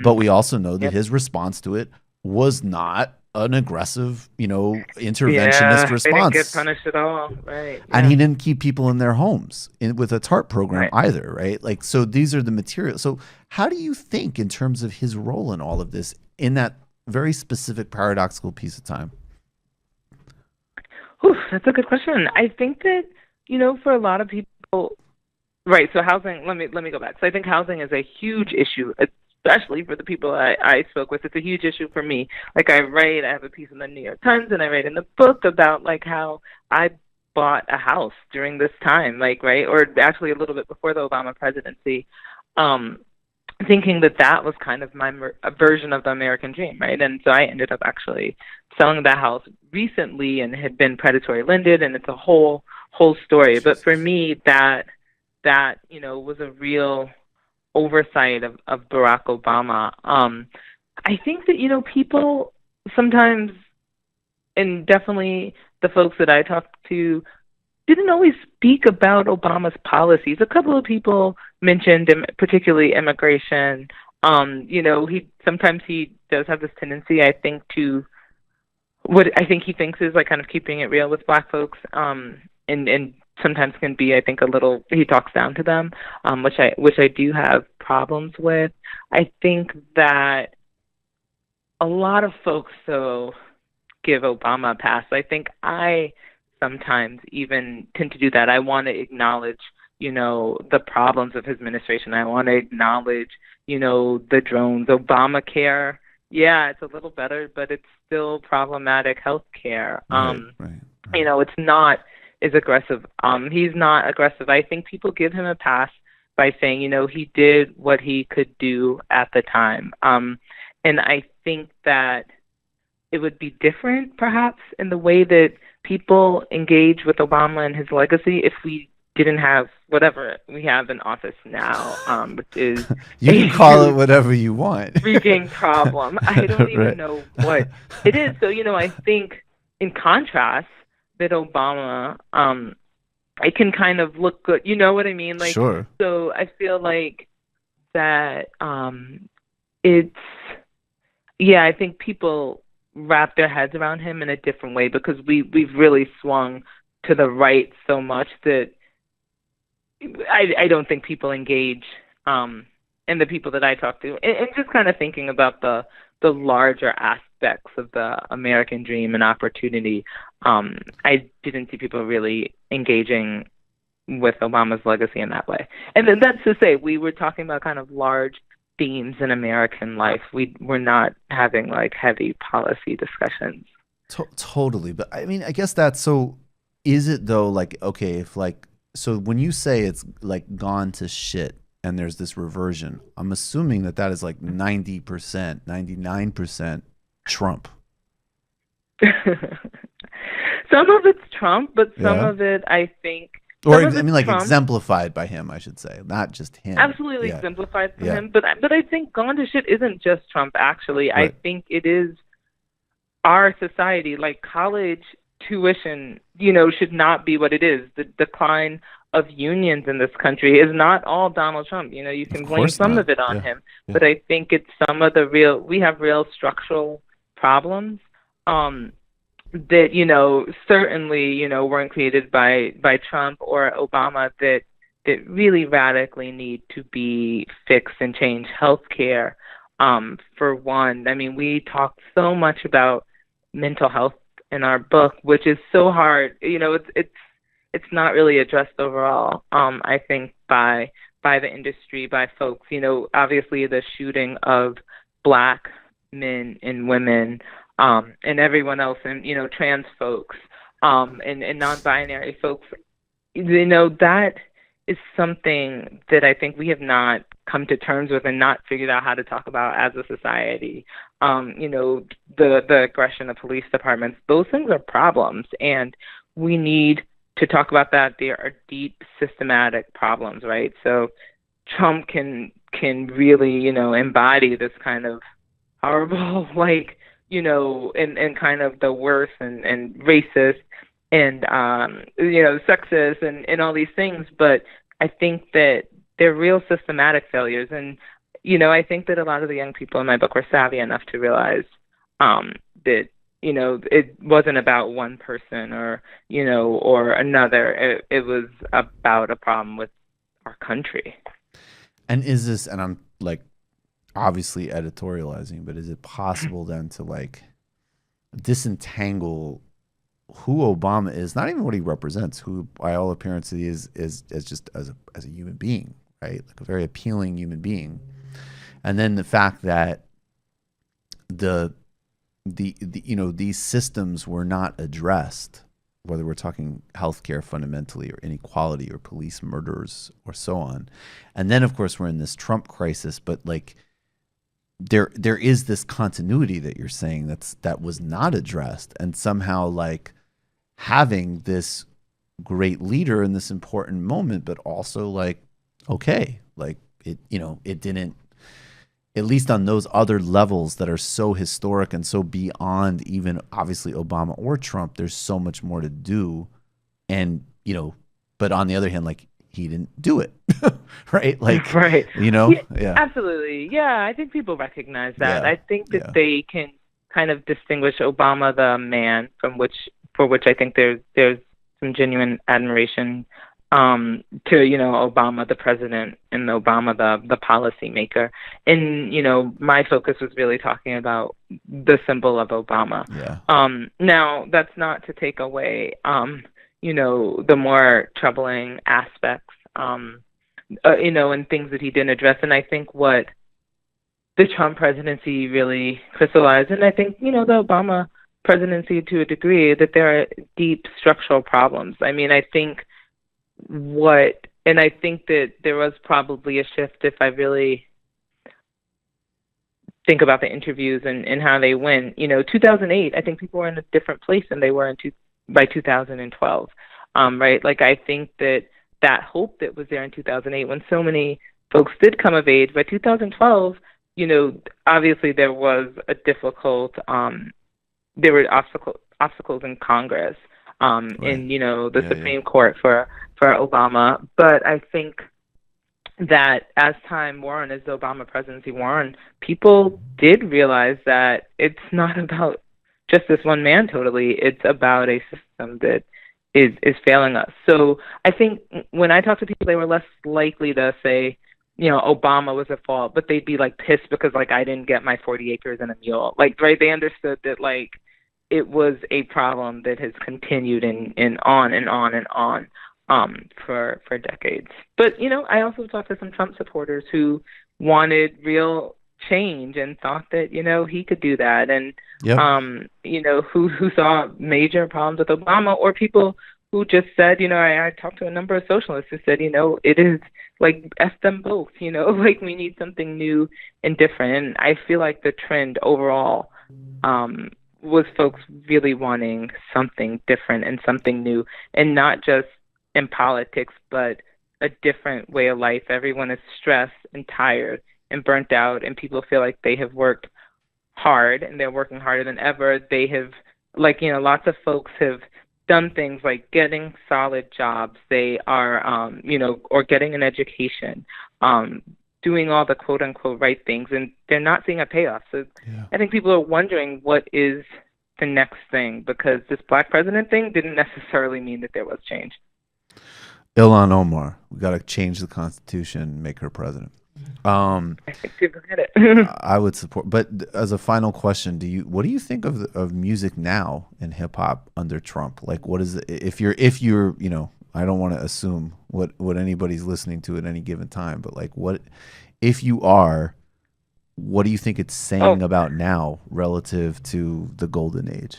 But we also know that his response to it was not an aggressive, interventionist response. They didn't get punished at all, right? And he didn't keep people in their homes with a TARP program either, right? Like, so these are the materials. So how do you think in terms of his role in all of this, in that very specific paradoxical piece of time? That's a good question. I think that, for a lot of people, right, so housing, let me go back. So I think housing is a huge issue, especially for the people I spoke with. It's a huge issue for me. Like I have a piece in the New York Times, and I write in the book about like how I bought a house during this time, like, right, or actually a little bit before the Obama presidency, thinking that was kind of my version of the American dream, right? And so I ended up actually selling the house recently and had been predatory lended, and it's a whole story. But for me, that was a real oversight of Barack Obama. I think that, people sometimes, and definitely the folks that I talked to, didn't always speak about Obama's policies. A couple of people mentioned, particularly immigration. He does have this tendency, I think, to what I think he thinks is like kind of keeping it real with Black folks, and sometimes can be, I think, a little, he talks down to them, which I do have problems with. I think that a lot of folks though give Obama a pass. I think I sometimes even tend to do that. I want to acknowledge, the problems of his administration. I want to acknowledge, the drones, Obamacare. Yeah, it's a little better, but it's still problematic health care. It's not as aggressive. He's not aggressive. I think people give him a pass by saying, he did what he could do at the time. And I think that it would be different, perhaps, in the way that people engage with Obama and his legacy if we didn't have whatever we have in office now, which is you can call it whatever you want. Freaking problem. I don't even know what it is. So, I think in contrast that Obama, it can kind of look good. You know what I mean? Like, sure. So I feel like that yeah, I think people wrap their heads around him in a different way because we've really swung to the right so much that I don't think people engage, and the people that I talk to, and just kind of thinking about the larger aspects of the American dream and opportunity. I didn't see people really engaging with Obama's legacy in that way. And then that's to say, we were talking about kind of large themes in American life. We're not having like heavy policy discussions. Totally. But I mean, I guess that's so. Is it though? Like, okay, if like, so when you say it's like gone to shit and there's this reversion, I'm assuming that is like 90%, 99% Trump. Some of it's Trump, but some of it, I think. Or I mean, like Trump, exemplified by him, I should say, not just him. Absolutely exemplified by him, but I think gone to shit isn't just Trump. Actually, right. I think it is our society. Like college tuition, should not be what it is. The decline of unions in this country is not all Donald Trump. You can blame some of it on him, but I think it's some of the we have real structural problems. That certainly weren't created by Trump or Obama that really radically need to be fixed and changed. Healthcare, for one. I mean, we talk so much about mental health in our book, which is so hard. It's not really addressed overall. I think by the industry, by folks. Obviously the shooting of Black men and women. And everyone else, and trans folks, and non-binary folks, that is something that I think we have not come to terms with and not figured out how to talk about as a society. The aggression of police departments, those things are problems, and we need to talk about that. There are deep systematic problems, right? So Trump can really, embody this kind of horrible, and kind of the worst and racist and, sexist and all these things. But I think that they're real systematic failures. And, I think that a lot of the young people in my book were savvy enough to realize that, it wasn't about one person or another. It was about a problem with our country. And is this, and I'm like, obviously editorializing, but is it possible then to like disentangle who Obama is, not even what he represents, who by all appearances is just as a human being, right? Like a very appealing human being. And then the fact that these systems were not addressed, whether we're talking healthcare fundamentally or inequality or police murders or so on. And then of course we're in this Trump crisis, but like there is this continuity that you're saying that was not addressed, and somehow like having this great leader in this important moment, but also like, okay, like it didn't, at least on those other levels that are so historic and so beyond even obviously Obama or Trump, there's so much more to do. And, but on the other hand, like he didn't do it. Right. Like, right. Yeah. Absolutely. Yeah. I think people recognize that. Yeah. I think that they can kind of distinguish Obama, the man, for which I think there's some genuine admiration, to, Obama, the president, and Obama, the policy maker. And, my focus was really talking about the symbol of Obama. Yeah. Now, that's not to take away, the more troubling aspects, and things that he didn't address. And I think what the Trump presidency really crystallized, and I think, the Obama presidency to a degree, that there are deep structural problems. I mean, I think that there was probably a shift if I really think about the interviews and how they went. 2008, I think people were in a different place than they were by 2012, right? Like, I think that hope that was there in 2008 when so many folks did come of age, by 2012, obviously there was a difficult, there were obstacles in Congress, right. in, the Supreme Court for Obama. But I think that as time wore on, as the Obama presidency wore on, people did realize that it's not about just this one man totally. It's about a system that is failing us. So I think when I talk to people, they were less likely to say, Obama was at fault, but they'd be like pissed because like I didn't get my 40 acres and a mule. Like, right, they understood that like it was a problem that has continued and on and on and on for decades. But, I also talked to some Trump supporters who wanted real change and thought that, he could do that. And, who saw major problems with Obama, or people who just said, I talked to a number of socialists who said, it is like F them both, like we need something new and different. And I feel like the trend overall was folks really wanting something different and something new, and not just in politics, but a different way of life. Everyone is stressed and tired and burnt out, and people feel like they have worked hard and they're working harder than ever. They have, lots of folks have done things like getting solid jobs. They are, or getting an education, doing all the quote unquote right things, and they're not seeing a payoff. So I think people are wondering what is the next thing, because this black president thing didn't necessarily mean that there was change. Ilhan Omar, we got to change the Constitution and make her president. I think people get it. I would support, but as a final question, what do you think of music now in hip hop under Trump? Like, what is if you're I don't want to assume what anybody's listening to at any given time, but like, what if you are, what do you think it's saying about now relative to the golden age?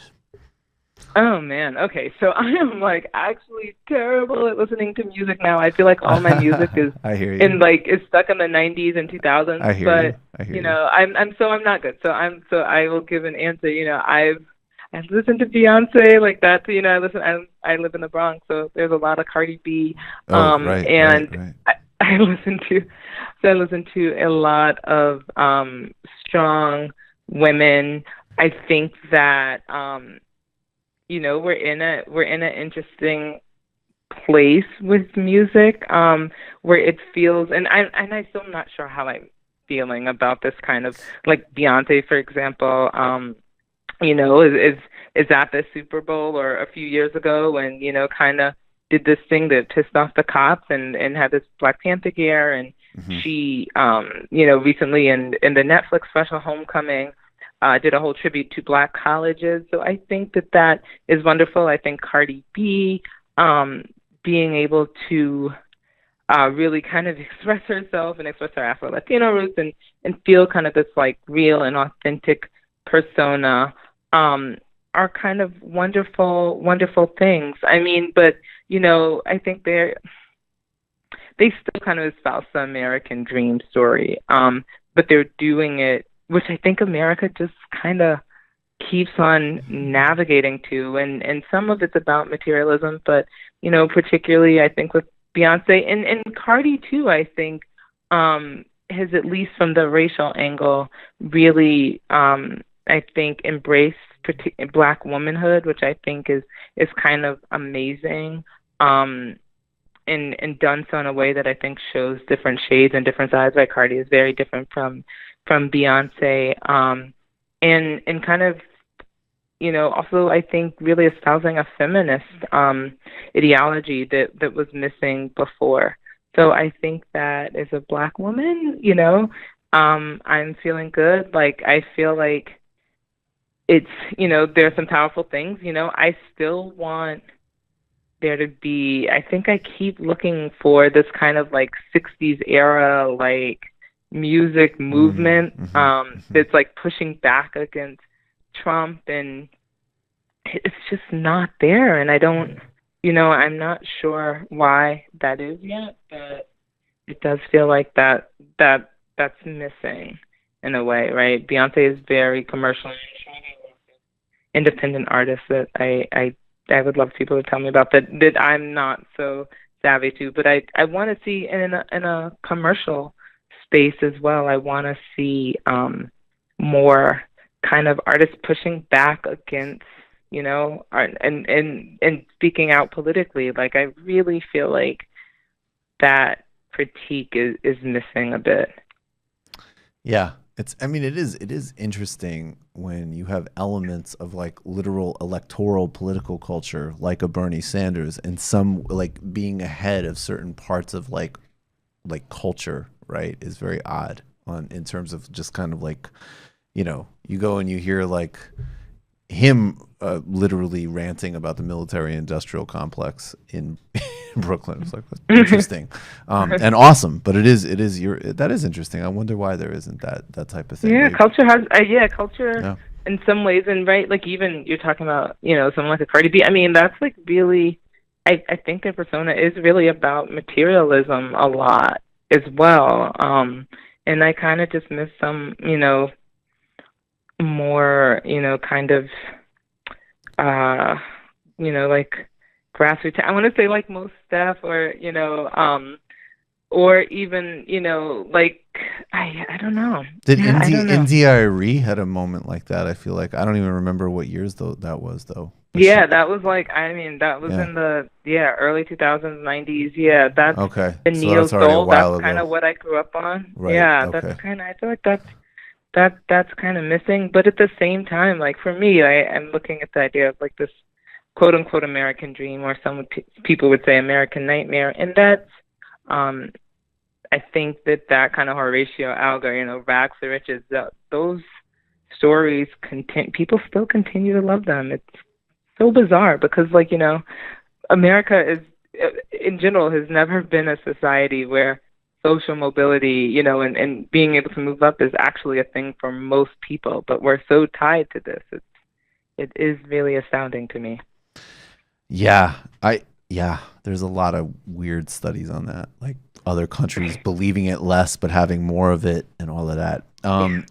Oh man, okay. So I am like actually terrible at listening to music now. I feel like all my music is I hear you. is stuck in the 90s and 2000s. I hear you. I'm not good. So I will give an answer. I've listened to Beyonce like that. I live in the Bronx, so there's a lot of Cardi B. Right. I listen to a lot of strong women. I think that we're in an interesting place with music, where it feels, and I still am not sure how I'm feeling about this kind of, like Beyonce, for example, is at the Super Bowl or a few years ago when, kind of did this thing that pissed off the cops and had this Black Panther gear, and she, recently in the Netflix special Homecoming, did a whole tribute to Black colleges. So I think that is wonderful. I think Cardi B being able to really kind of express herself and express her Afro-Latino roots and feel kind of this like real and authentic persona are kind of wonderful, wonderful things. I mean, but, I think they still kind of espouse the American dream story, but they're doing it, which I think America just kind of keeps on navigating to. And some of it's about materialism, but, particularly I think with Beyonce and Cardi too, I think has, at least from the racial angle, really, I think, embraced Black womanhood, which I think is kind of amazing. And done so in a way that I think shows different shades and different sides. Like Cardi is very different from Beyonce, and kind of, also I think really espousing a feminist ideology that was missing before. So I think that as a Black woman, I'm feeling good. Like I feel like it's, there's some powerful things. I still want there to be, I think I keep looking for this kind of like 60s era like music movement that's like pushing back against Trump, and it's just not there. And I don't, I'm not sure why that is yet, but it does feel like that's missing in a way, right? Beyonce is very commercial, independent artist that I would love people to tell me about that I'm not so savvy to, but I want to see in a commercial space as well. I want to see more kind of artists pushing back against, art and speaking out politically. Like I really feel like that critique is missing a bit. Yeah, it is interesting when you have elements of like literal electoral political culture, like a Bernie Sanders, and some like being ahead of certain parts of like culture, right, is very odd in terms of just kind of like, you go and you hear like him literally ranting about the military-industrial complex in Brooklyn. It's like, that's interesting and awesome, but that is interesting. I wonder why there isn't that type of thing. Yeah, culture has culture in some ways, and right, like even you're talking about someone like a Cardi B. I mean, that's like really, I think their persona is really about materialism a lot as well, and I kind of just miss some more kind of like grassroots. I want to say like most stuff, or or even like I don't know. Did India.Arie had a moment like that? I feel like I don't even remember what years that was though. But that was like that was in the early 2000s, 90s. Yeah, that's okay. The so neo that's already soul. a while That's kind ago. of what I grew up on. Right. Yeah, okay. that's kind of. I feel like that's kind of missing. But at the same time, like for me, I'm looking at the idea of like this quote unquote American dream, or some people would say American nightmare, and that's I think that kind of Horatio Alger, rags to riches, those stories people still continue to love them. It's so bizarre because America is in general has never been a society where social mobility, and being able to move up is actually a thing for most people, but we're so tied to this. It is really astounding to me. Yeah, there's a lot of weird studies on that, like other countries believing it less but having more of it and all of that.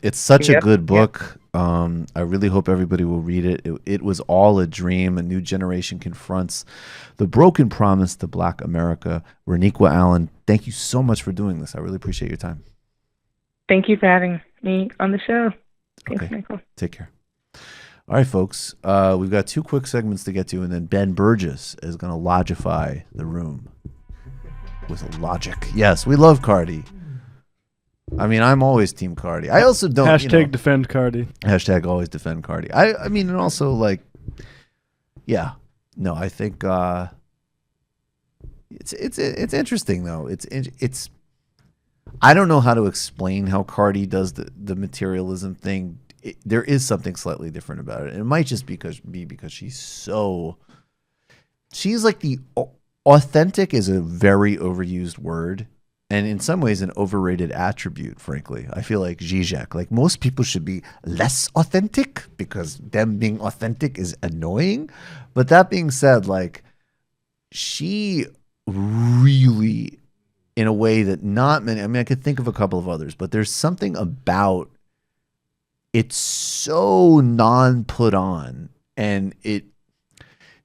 It's such a good book. I really hope everybody will read it. It was all a dream. A new generation confronts the broken promise to Black America. Reniqua Allen, thank you so much for doing this. I really appreciate your time. Thank you for having me on the show. Thanks, okay. Michael. Take care. All right, folks. We've got 2 quick segments to get to, and then Ben Burgis is going to logify the room with logic. Yes, we love Cardi. I mean, I'm always Team Cardi. I also don't. Hashtag defend Cardi. Hashtag always defend Cardi. I mean, and also like, yeah, no, I think it's interesting though. It's I don't know how to explain how Cardi does the materialism thing. There is something slightly different about it. And it might just be because she's like the authentic is a very overused word. And in some ways, an overrated attribute, frankly. I feel like Zizek, like most people should be less authentic because them being authentic is annoying. But that being said, like she really, in a way that not many, I mean, I could think of a couple of others, but there's something about it's so non-put on, and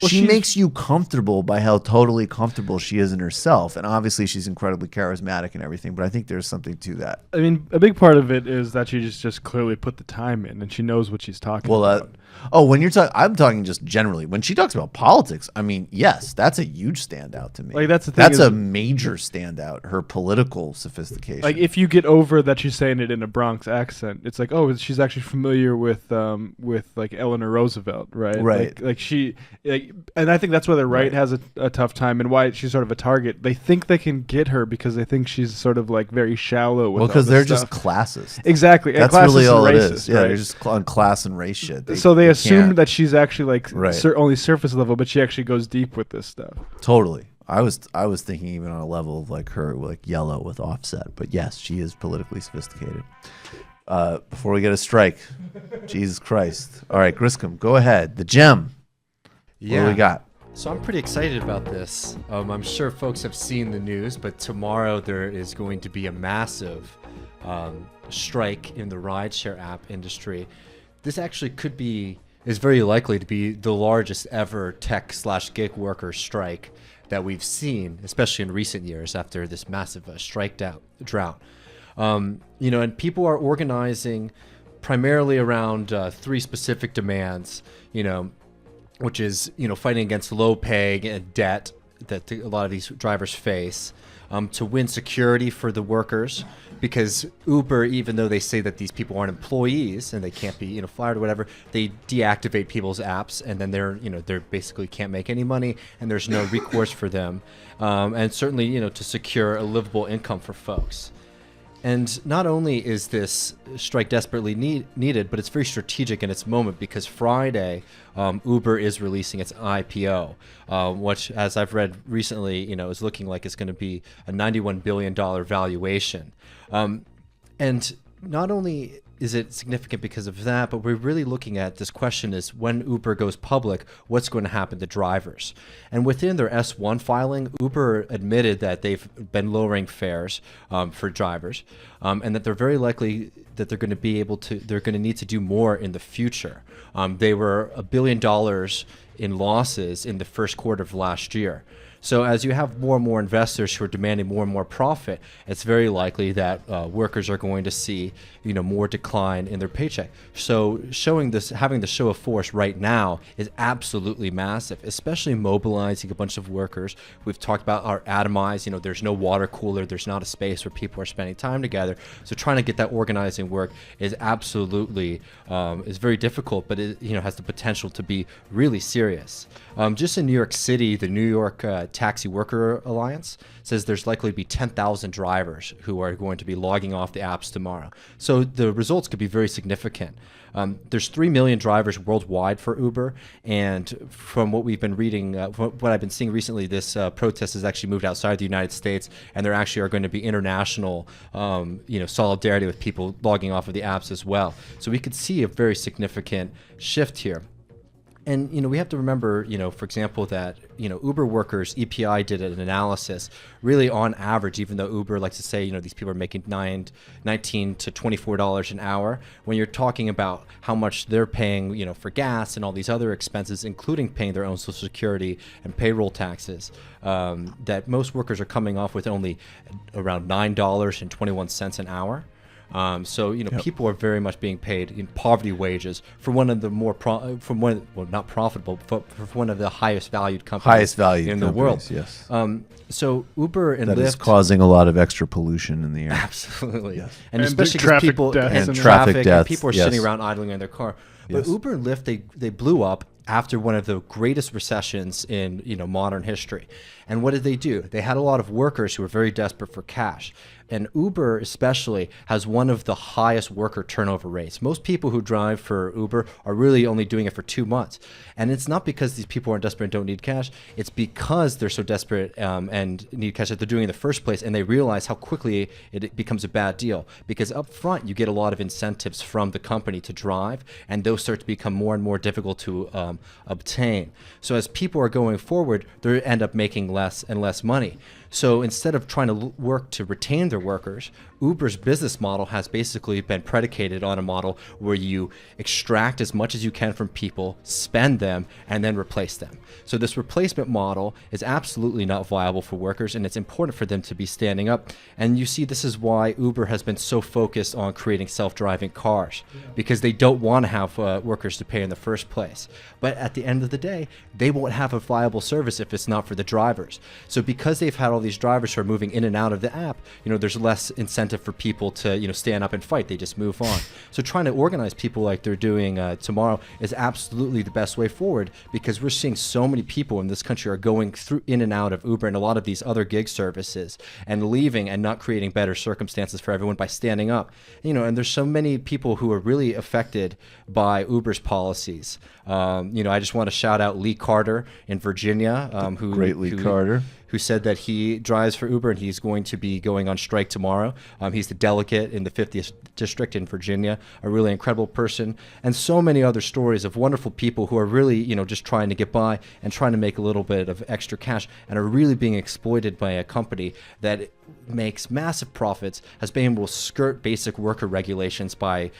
she makes you comfortable by how totally comfortable she is in herself. And obviously she's incredibly charismatic and everything, but I think there's something to that. I mean, a big part of it is that she just clearly put the time in and she knows what she's talking about. When you're talking, I'm talking just generally. When she talks about politics, I mean, yes, that's a huge standout to me. Like that's the thing. That's a major standout. Her political sophistication. Like if you get over that she's saying it in a Bronx accent, it's like, oh, she's actually familiar with like Eleanor Roosevelt, right? Right. And I think that's why the right has a tough time and why she's sort of a target. They think they can get her because they think she's sort of like very shallow. Well, because they're just classist. Exactly. That's really all it is. Yeah, they're just on class and race shit. They assume that she's actually like only surface level, but she actually goes deep with this stuff. Totally. I was thinking even on a level of like her like Yellow with Offset, but yes, she is politically sophisticated. Before we get a strike, Jesus Christ. All right, Griscom, go ahead. The gem. Yeah. What do we got? So I'm pretty excited about this. I'm sure folks have seen the news, but tomorrow there is going to be a massive strike in the rideshare app industry. This actually is very likely to be the largest ever tech/gig worker strike that we've seen, especially in recent years after this massive strike drought. And people are organizing primarily around 3 specific demands, which is, fighting against low pay and debt a lot of these drivers face, to win security for the workers, because Uber, even though they say that these people aren't employees and they can't be fired or whatever, they deactivate people's apps, and then they're basically can't make any money, and there's no recourse for them, and certainly to secure a livable income for folks. And not only is this strike desperately needed, but it's very strategic in its moment, because Friday, Uber is releasing its IPO, which, as I've read recently, is looking like it's going to be a $91 billion valuation. And not only is it significant because of that, but we're really looking at this question is, when Uber goes public, what's going to happen to drivers? And within their S1 filing, Uber admitted that they've been lowering fares for drivers, and that they're very likely that they're going to need to do more in the future. They were $1 billion in losses in the first quarter of last year. So as you have more and more investors who are demanding more and more profit, it's very likely that workers are going to see, more decline in their paycheck. So having the show of force right now is absolutely massive, especially mobilizing a bunch of workers. We've talked about our atomized, there's no water cooler, there's not a space where people are spending time together. So trying to get that organizing work is absolutely, is very difficult, but it, has the potential to be really serious. Just in New York City, the New York Taxi Worker Alliance says there's likely to be 10,000 drivers who are going to be logging off the apps tomorrow. So the results could be very significant. There's 3 million drivers worldwide for Uber, and from what we've been reading, what I've been seeing recently, this protest has actually moved outside the United States, and there actually are going to be international, solidarity with people logging off of the apps as well. So we could see a very significant shift here. And, we have to remember, for example, that, Uber workers, EPI did an analysis, really on average, even though Uber likes to say, these people are making $19 to $24 an hour. When you're talking about how much they're paying, for gas and all these other expenses, including paying their own Social Security and payroll taxes, that most workers are coming off with only around $9.21 an hour. People are very much being paid in poverty wages for one of the more not profitable, but for one of the highest valued companies in the world. Yes. So Uber and that Lyft is causing a lot of extra pollution in the air. Absolutely. Yes. And especially because people and traffic deaths, people are sitting around idling in their car. But Uber and Lyft, they blew up after one of the greatest recessions in modern history. And what did they do? They had a lot of workers who were very desperate for cash. And Uber especially has one of the highest worker turnover rates. Most people who drive for Uber are really only doing it for 2 months. And it's not because these people are desperate and don't need cash. It's because they're so desperate and need cash that they're doing it in the first place. And they realize how quickly it becomes a bad deal. Because up front, you get a lot of incentives from the company to drive. And those start to become more and more difficult to obtain. So as people are going forward, they end up making less and less money. So instead of trying to work to retain their workers, Uber's business model has basically been predicated on a model where you extract as much as you can from people, spend them, and then replace them. So this replacement model is absolutely not viable for workers, and it's important for them to be standing up. And you see, this is why Uber has been so focused on creating self-driving cars, because they don't want to have workers to pay in the first place. But at the end of the day, they won't have a viable service if it's not for the drivers. So because they've had all these drivers who are moving in and out of the app, there's less incentive for people to stand up and fight. They just move on. So trying to organize people like they're doing tomorrow is absolutely the best way forward, because we're seeing so many people in this country are going through in and out of Uber and a lot of these other gig services and leaving and not creating better circumstances for everyone by standing up. And there's so many people who are really affected by Uber's policies. I just want to shout out Lee Carter in Virginia, who said that he drives for Uber and he's going to be going on strike tomorrow. He's the delegate in the 50th district in Virginia, a really incredible person, and so many other stories of wonderful people who are really, just trying to get by and trying to make a little bit of extra cash and are really being exploited by a company that makes massive profits, has been able to skirt basic worker regulations by,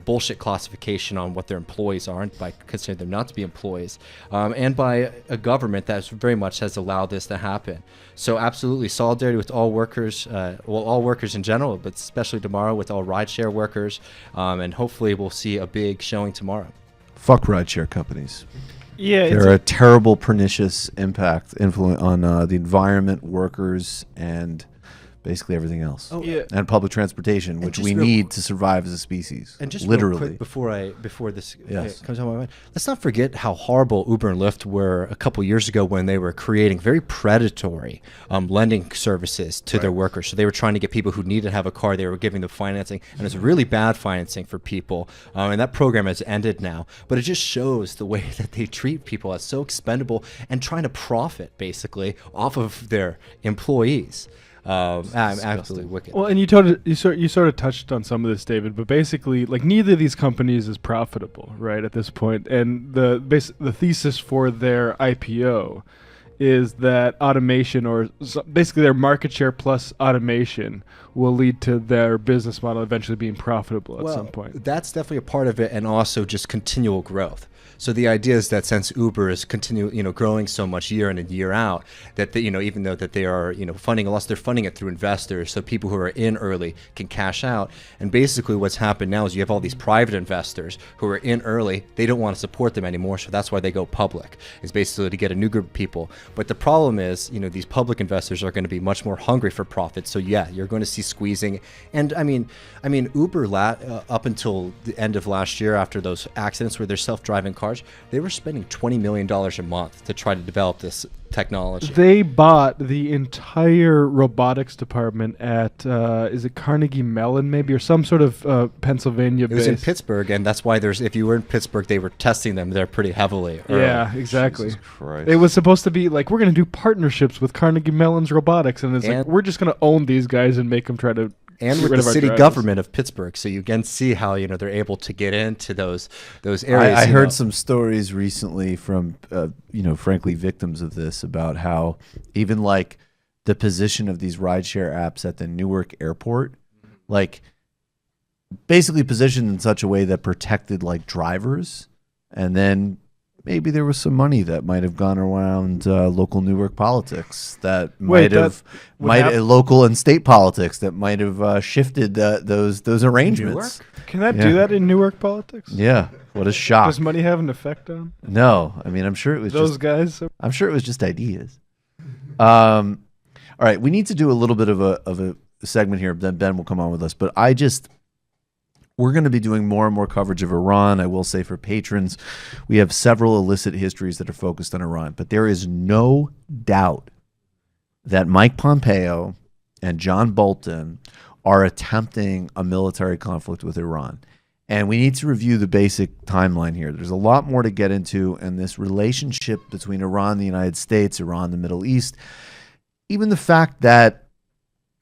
bullshit classification on what their employees are, and by considering them not to be employees, and by a government that very much has allowed this to happen. So absolutely solidarity with all workers, all workers in general, but especially tomorrow with all rideshare workers, and hopefully we'll see a big showing tomorrow. Fuck rideshare companies. Yeah, They're a terrible, pernicious influence on the environment, workers, and basically everything else. Oh, yeah. And public transportation, which we need to survive as a species. And just literally. real quick before this Yes. comes on my mind, let's not forget how horrible Uber and Lyft were a couple years ago when they were creating very predatory lending services to their workers. So they were trying to get people who needed to have a car. They were giving them financing, and it's really bad financing for people. And that program has ended now. But it just shows the way that they treat people as so expendable and trying to profit basically off of their employees. I'm absolutely wicked. Well, and you sort of touched on some of this, David, but basically, like, neither of these companies is profitable, right, at this point. And the thesis for their IPO is that automation, or basically their market share plus automation, will lead to their business model eventually being profitable at some point. That's definitely a part of it, and also just continual growth. So the idea is that since Uber is growing so much year in and year out, that even though that they are funding a loss, they're funding it through investors, so people who are in early can cash out. And basically, what's happened now is you have all these private investors who are in early. They don't want to support them anymore, so that's why they go public. Is basically to get a new group of people. But the problem is, these public investors are going to be much more hungry for profit. So yeah, you're going to see squeezing. And I mean, Uber up until the end of last year, after those accidents where they're self-driving cars, they were spending $20 million a month to try to develop this technology. They bought the entire robotics department at, is it Carnegie Mellon maybe, or some sort of Pennsylvania base? It was in Pittsburgh, and that's why if you were in Pittsburgh, they were testing them there pretty heavily. Yeah, exactly. Jesus Christ. It was supposed to be like, we're going to do partnerships with Carnegie Mellon's robotics, and it's like, we're just going to own these guys and make them try to and with the city government of Pittsburgh, so you can see how they're able to get into those areas. I heard some stories recently from frankly victims of this about how even like the position of these rideshare apps at the Newark airport, like basically positioned in such a way that protected like drivers, and then maybe there was some money that might have gone around local Newark politics that local and state politics that might have shifted those arrangements. Newark? Can that do that in Newark politics? Yeah. What a shock. Does money have an effect on? No. I mean, I'm sure it was those guys. I'm sure it was just ideas. All right. We need to do a little bit of a segment here. Then Ben will come on with us. But we're going to be doing more and more coverage of Iran. I will say for patrons, we have several illicit histories that are focused on Iran. But there is no doubt that Mike Pompeo and John Bolton are attempting a military conflict with Iran. And we need to review the basic timeline here. There's a lot more to get into, and this relationship between Iran and the United States, Iran, the Middle East, even the fact that,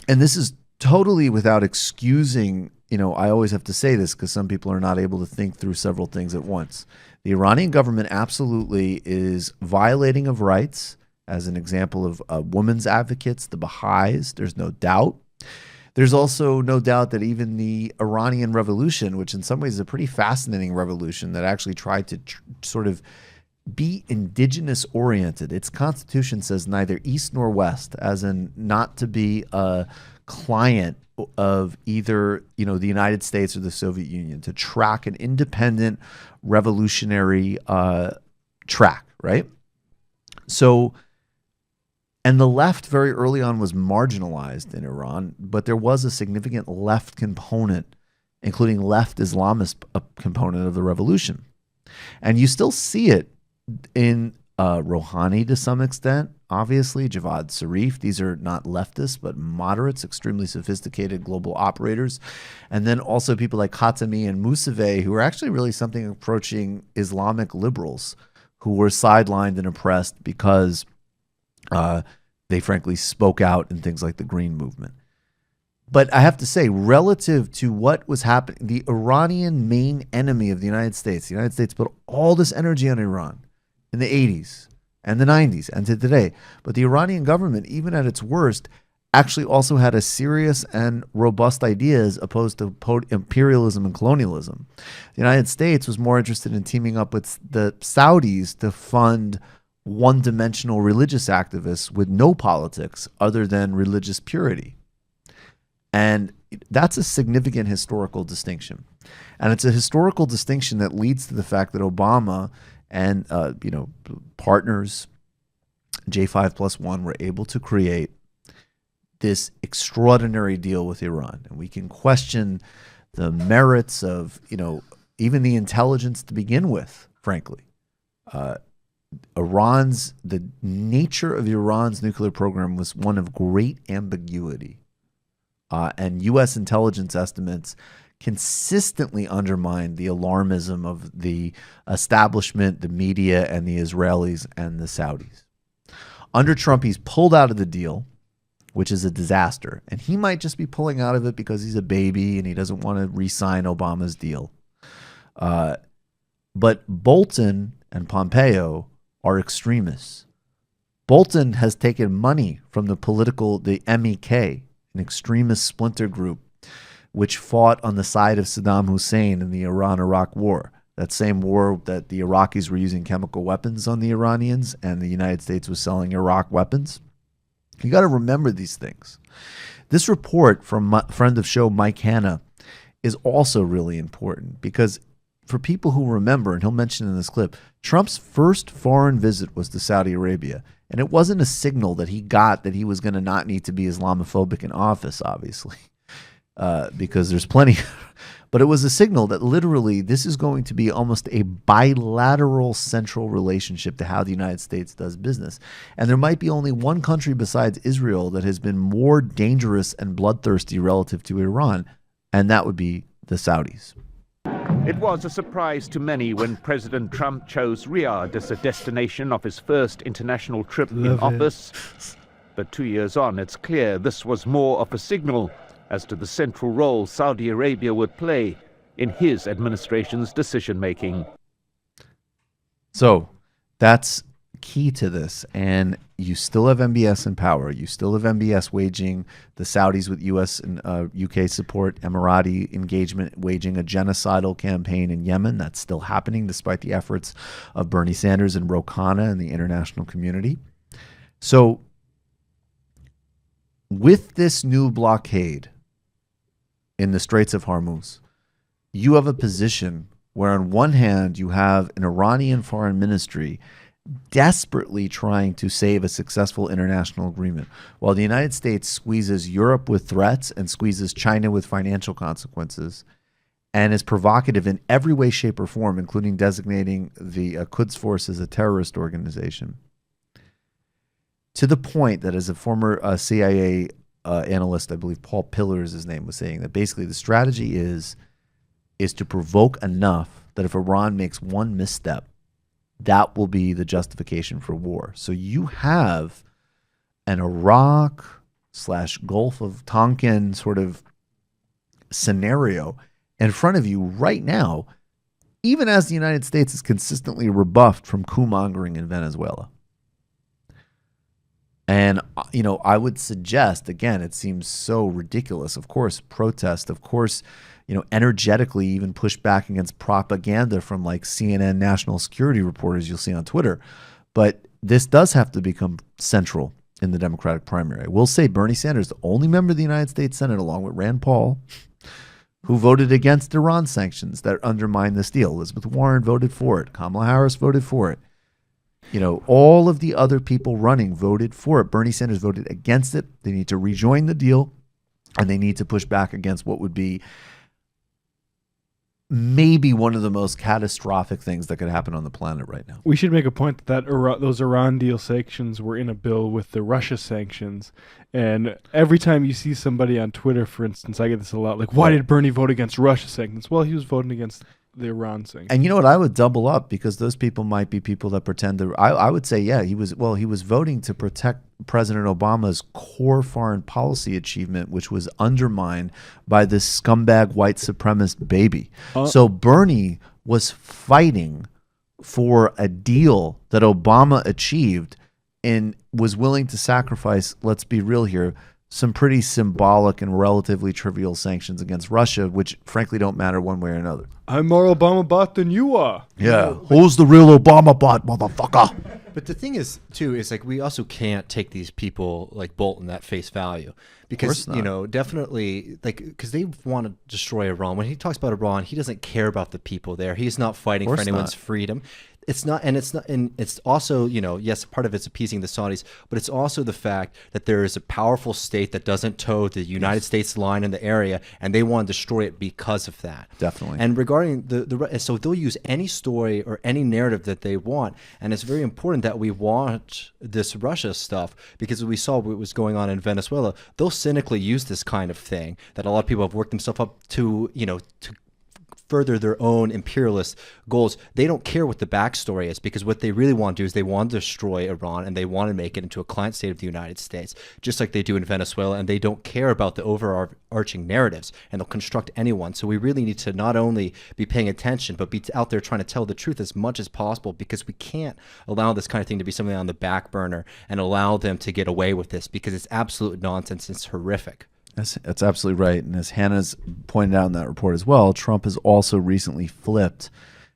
and this is totally without excusing, I always have to say this because some people are not able to think through several things at once. The Iranian government absolutely is violating of rights, as an example of women's advocates, the Baha'is, there's no doubt. There's also no doubt that even the Iranian Revolution, which in some ways is a pretty fascinating revolution that actually tried to sort of be indigenous oriented. Its constitution says neither east nor west, as in not to be a client of either the United States or the Soviet Union, to track an independent revolutionary track, right? So, and the left very early on was marginalized in Iran, but there was a significant left component, including left Islamist component of the revolution. And you still see it in Rouhani to some extent, obviously, Javad Zarif. These are not leftists, but moderates, extremely sophisticated global operators. And then also people like Khatami and Mousavi, who are actually really something approaching Islamic liberals who were sidelined and oppressed because they frankly spoke out in things like the Green Movement. But I have to say, relative to what was happening, the Iranian main enemy of the United States put all this energy on Iran in the 80s and the 90s and to today. But the Iranian government, even at its worst, actually also had a serious and robust ideas opposed to imperialism and colonialism. The United States was more interested in teaming up with the Saudis to fund one-dimensional religious activists with no politics other than religious purity. And that's a significant historical distinction. And it's a historical distinction that leads to the fact that Obama and partners, J5+1, were able to create this extraordinary deal with Iran. And we can question the merits of, even the intelligence to begin with, frankly. The nature of Iran's nuclear program was one of great ambiguity. And U.S. intelligence estimates consistently undermined the alarmism of the establishment, the media, and the Israelis and the Saudis. Under Trump, he's pulled out of the deal, which is a disaster. And he might just be pulling out of it because he's a baby and he doesn't want to re-sign Obama's deal. But Bolton and Pompeo are extremists. Bolton has taken money from the MEK, an extremist splinter group, which fought on the side of Saddam Hussein in the Iran-Iraq war. That same war that the Iraqis were using chemical weapons on the Iranians and the United States was selling Iraq weapons. You got to remember these things. This report from friend of show Mike Hanna is also really important because for people who remember, and he'll mention in this clip, Trump's first foreign visit was to Saudi Arabia. And it wasn't a signal that he got that he was going to not need to be Islamophobic in office, obviously, because there's plenty. But it was a signal that literally this is going to be almost a bilateral central relationship to how the United States does business. And there might be only one country besides Israel that has been more dangerous and bloodthirsty relative to Iran, and that would be the Saudis. It was a surprise to many when President Trump chose Riyadh as a destination of his first international trip in office. But 2 years on, it's clear this was more of a signal as to the central role Saudi Arabia would play in his administration's decision-making. So that's key to this. And you still have MBS in power. You still have MBS waging the Saudis with U.S. and UK support, Emirati engagement, waging a genocidal campaign in Yemen. That's still happening despite the efforts of Bernie Sanders and Ro Khanna and the international community. So with this new blockade in the Straits of Hormuz, you have a position where on one hand you have an Iranian foreign ministry desperately trying to save a successful international agreement, while the United States squeezes Europe with threats and squeezes China with financial consequences and is provocative in every way, shape, or form, including designating the Quds Force as a terrorist organization. To the point that, as a former CIA analyst, I believe Paul Pillar is his name, was saying that basically the strategy is to provoke enough that if Iran makes one misstep, that will be the justification for war. So you have an Iraq/Gulf of Tonkin sort of scenario in front of you right now, even as the United States is consistently rebuffed from coup-mongering in Venezuela. And, I would suggest, again, it seems so ridiculous. Of course, protest, of course, energetically even push back against propaganda from like CNN national security reporters you'll see on Twitter. But this does have to become central in the Democratic primary. I will say Bernie Sanders, the only member of the United States Senate, along with Rand Paul, who voted against Iran sanctions that undermine this deal. Elizabeth Warren voted for it. Kamala Harris voted for it. All of the other people running voted for it. Bernie Sanders voted against it. They need to rejoin the deal, and they need to push back against what would be maybe one of the most catastrophic things that could happen on the planet right now. We should make a point that those Iran deal sanctions were in a bill with the Russia sanctions. And every time you see somebody on Twitter, for instance, I get this a lot, like, why did Bernie vote against Russia sanctions? Well, he was voting against the Iran sanctions. And you know what? I would double up because those people might be people that pretend to. I would say, yeah, he was voting to protect President Obama's core foreign policy achievement, which was undermined by this scumbag white supremacist baby. So Bernie was fighting for a deal that Obama achieved and was willing to sacrifice, let's be real here, some pretty symbolic and relatively trivial sanctions against Russia, which frankly don't matter one way or another. I'm more Obama bot than you are. Yeah. Who's the real Obama bot, motherfucker? But the thing is, too, is like we also can't take these people like Bolton at face value because, definitely because they want to destroy Iran. When he talks about Iran, he doesn't care about the people there. He's not fighting for anyone's freedom. it's not, and it's also, yes, part of it's appeasing the Saudis, but it's also the fact that there is a powerful state that doesn't toe the United States line in the area, and they want to destroy it because of that. Definitely. And regarding so they'll use any story or any narrative that they want, and it's very important that we watch this Russia stuff, because we saw what was going on in Venezuela. They'll cynically use this kind of thing that a lot of people have worked themselves up to, to further their own imperialist goals. They don't care what the backstory is, because what they really want to do is they want to destroy Iran, and they want to make it into a client state of the United States, just like they do in Venezuela, and they don't care about the overarching narratives, and they'll construct anyone. So we really need to not only be paying attention, but be out there trying to tell the truth as much as possible, because we can't allow this kind of thing to be something on the back burner and allow them to get away with this, because it's absolute nonsense. It's horrific. That's absolutely right. And as Hannah's pointed out in that report as well, Trump has also recently flipped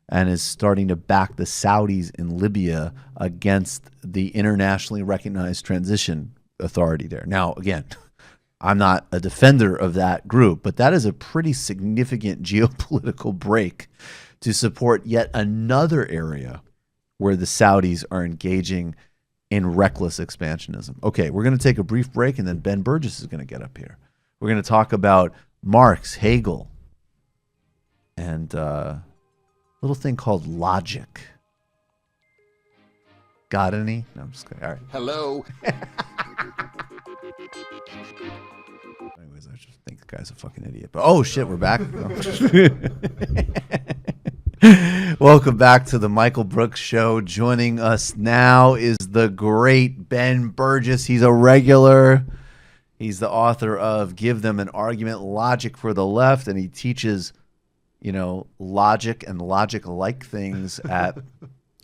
and is starting to back the Saudis in Libya against the internationally recognized transition authority there. Now, again, I'm not a defender of that group, but that is a pretty significant geopolitical break to support yet another area where the Saudis are engaging in reckless expansionism. Okay, we're going to take a brief break, and then Ben Burgis is going to get up here. We're going to talk about Marx, Hegel, and a little thing called logic. Got any? No, I'm just kidding. All right. Hello. Anyways, I just think the guy's a fucking idiot. But oh shit, we're back. Welcome back to the Michael Brooks Show. Joining us now is the great Ben Burgis. He's a regular. He's the author of Give Them an Argument, Logic for the Left, and he teaches, logic and logic-like things at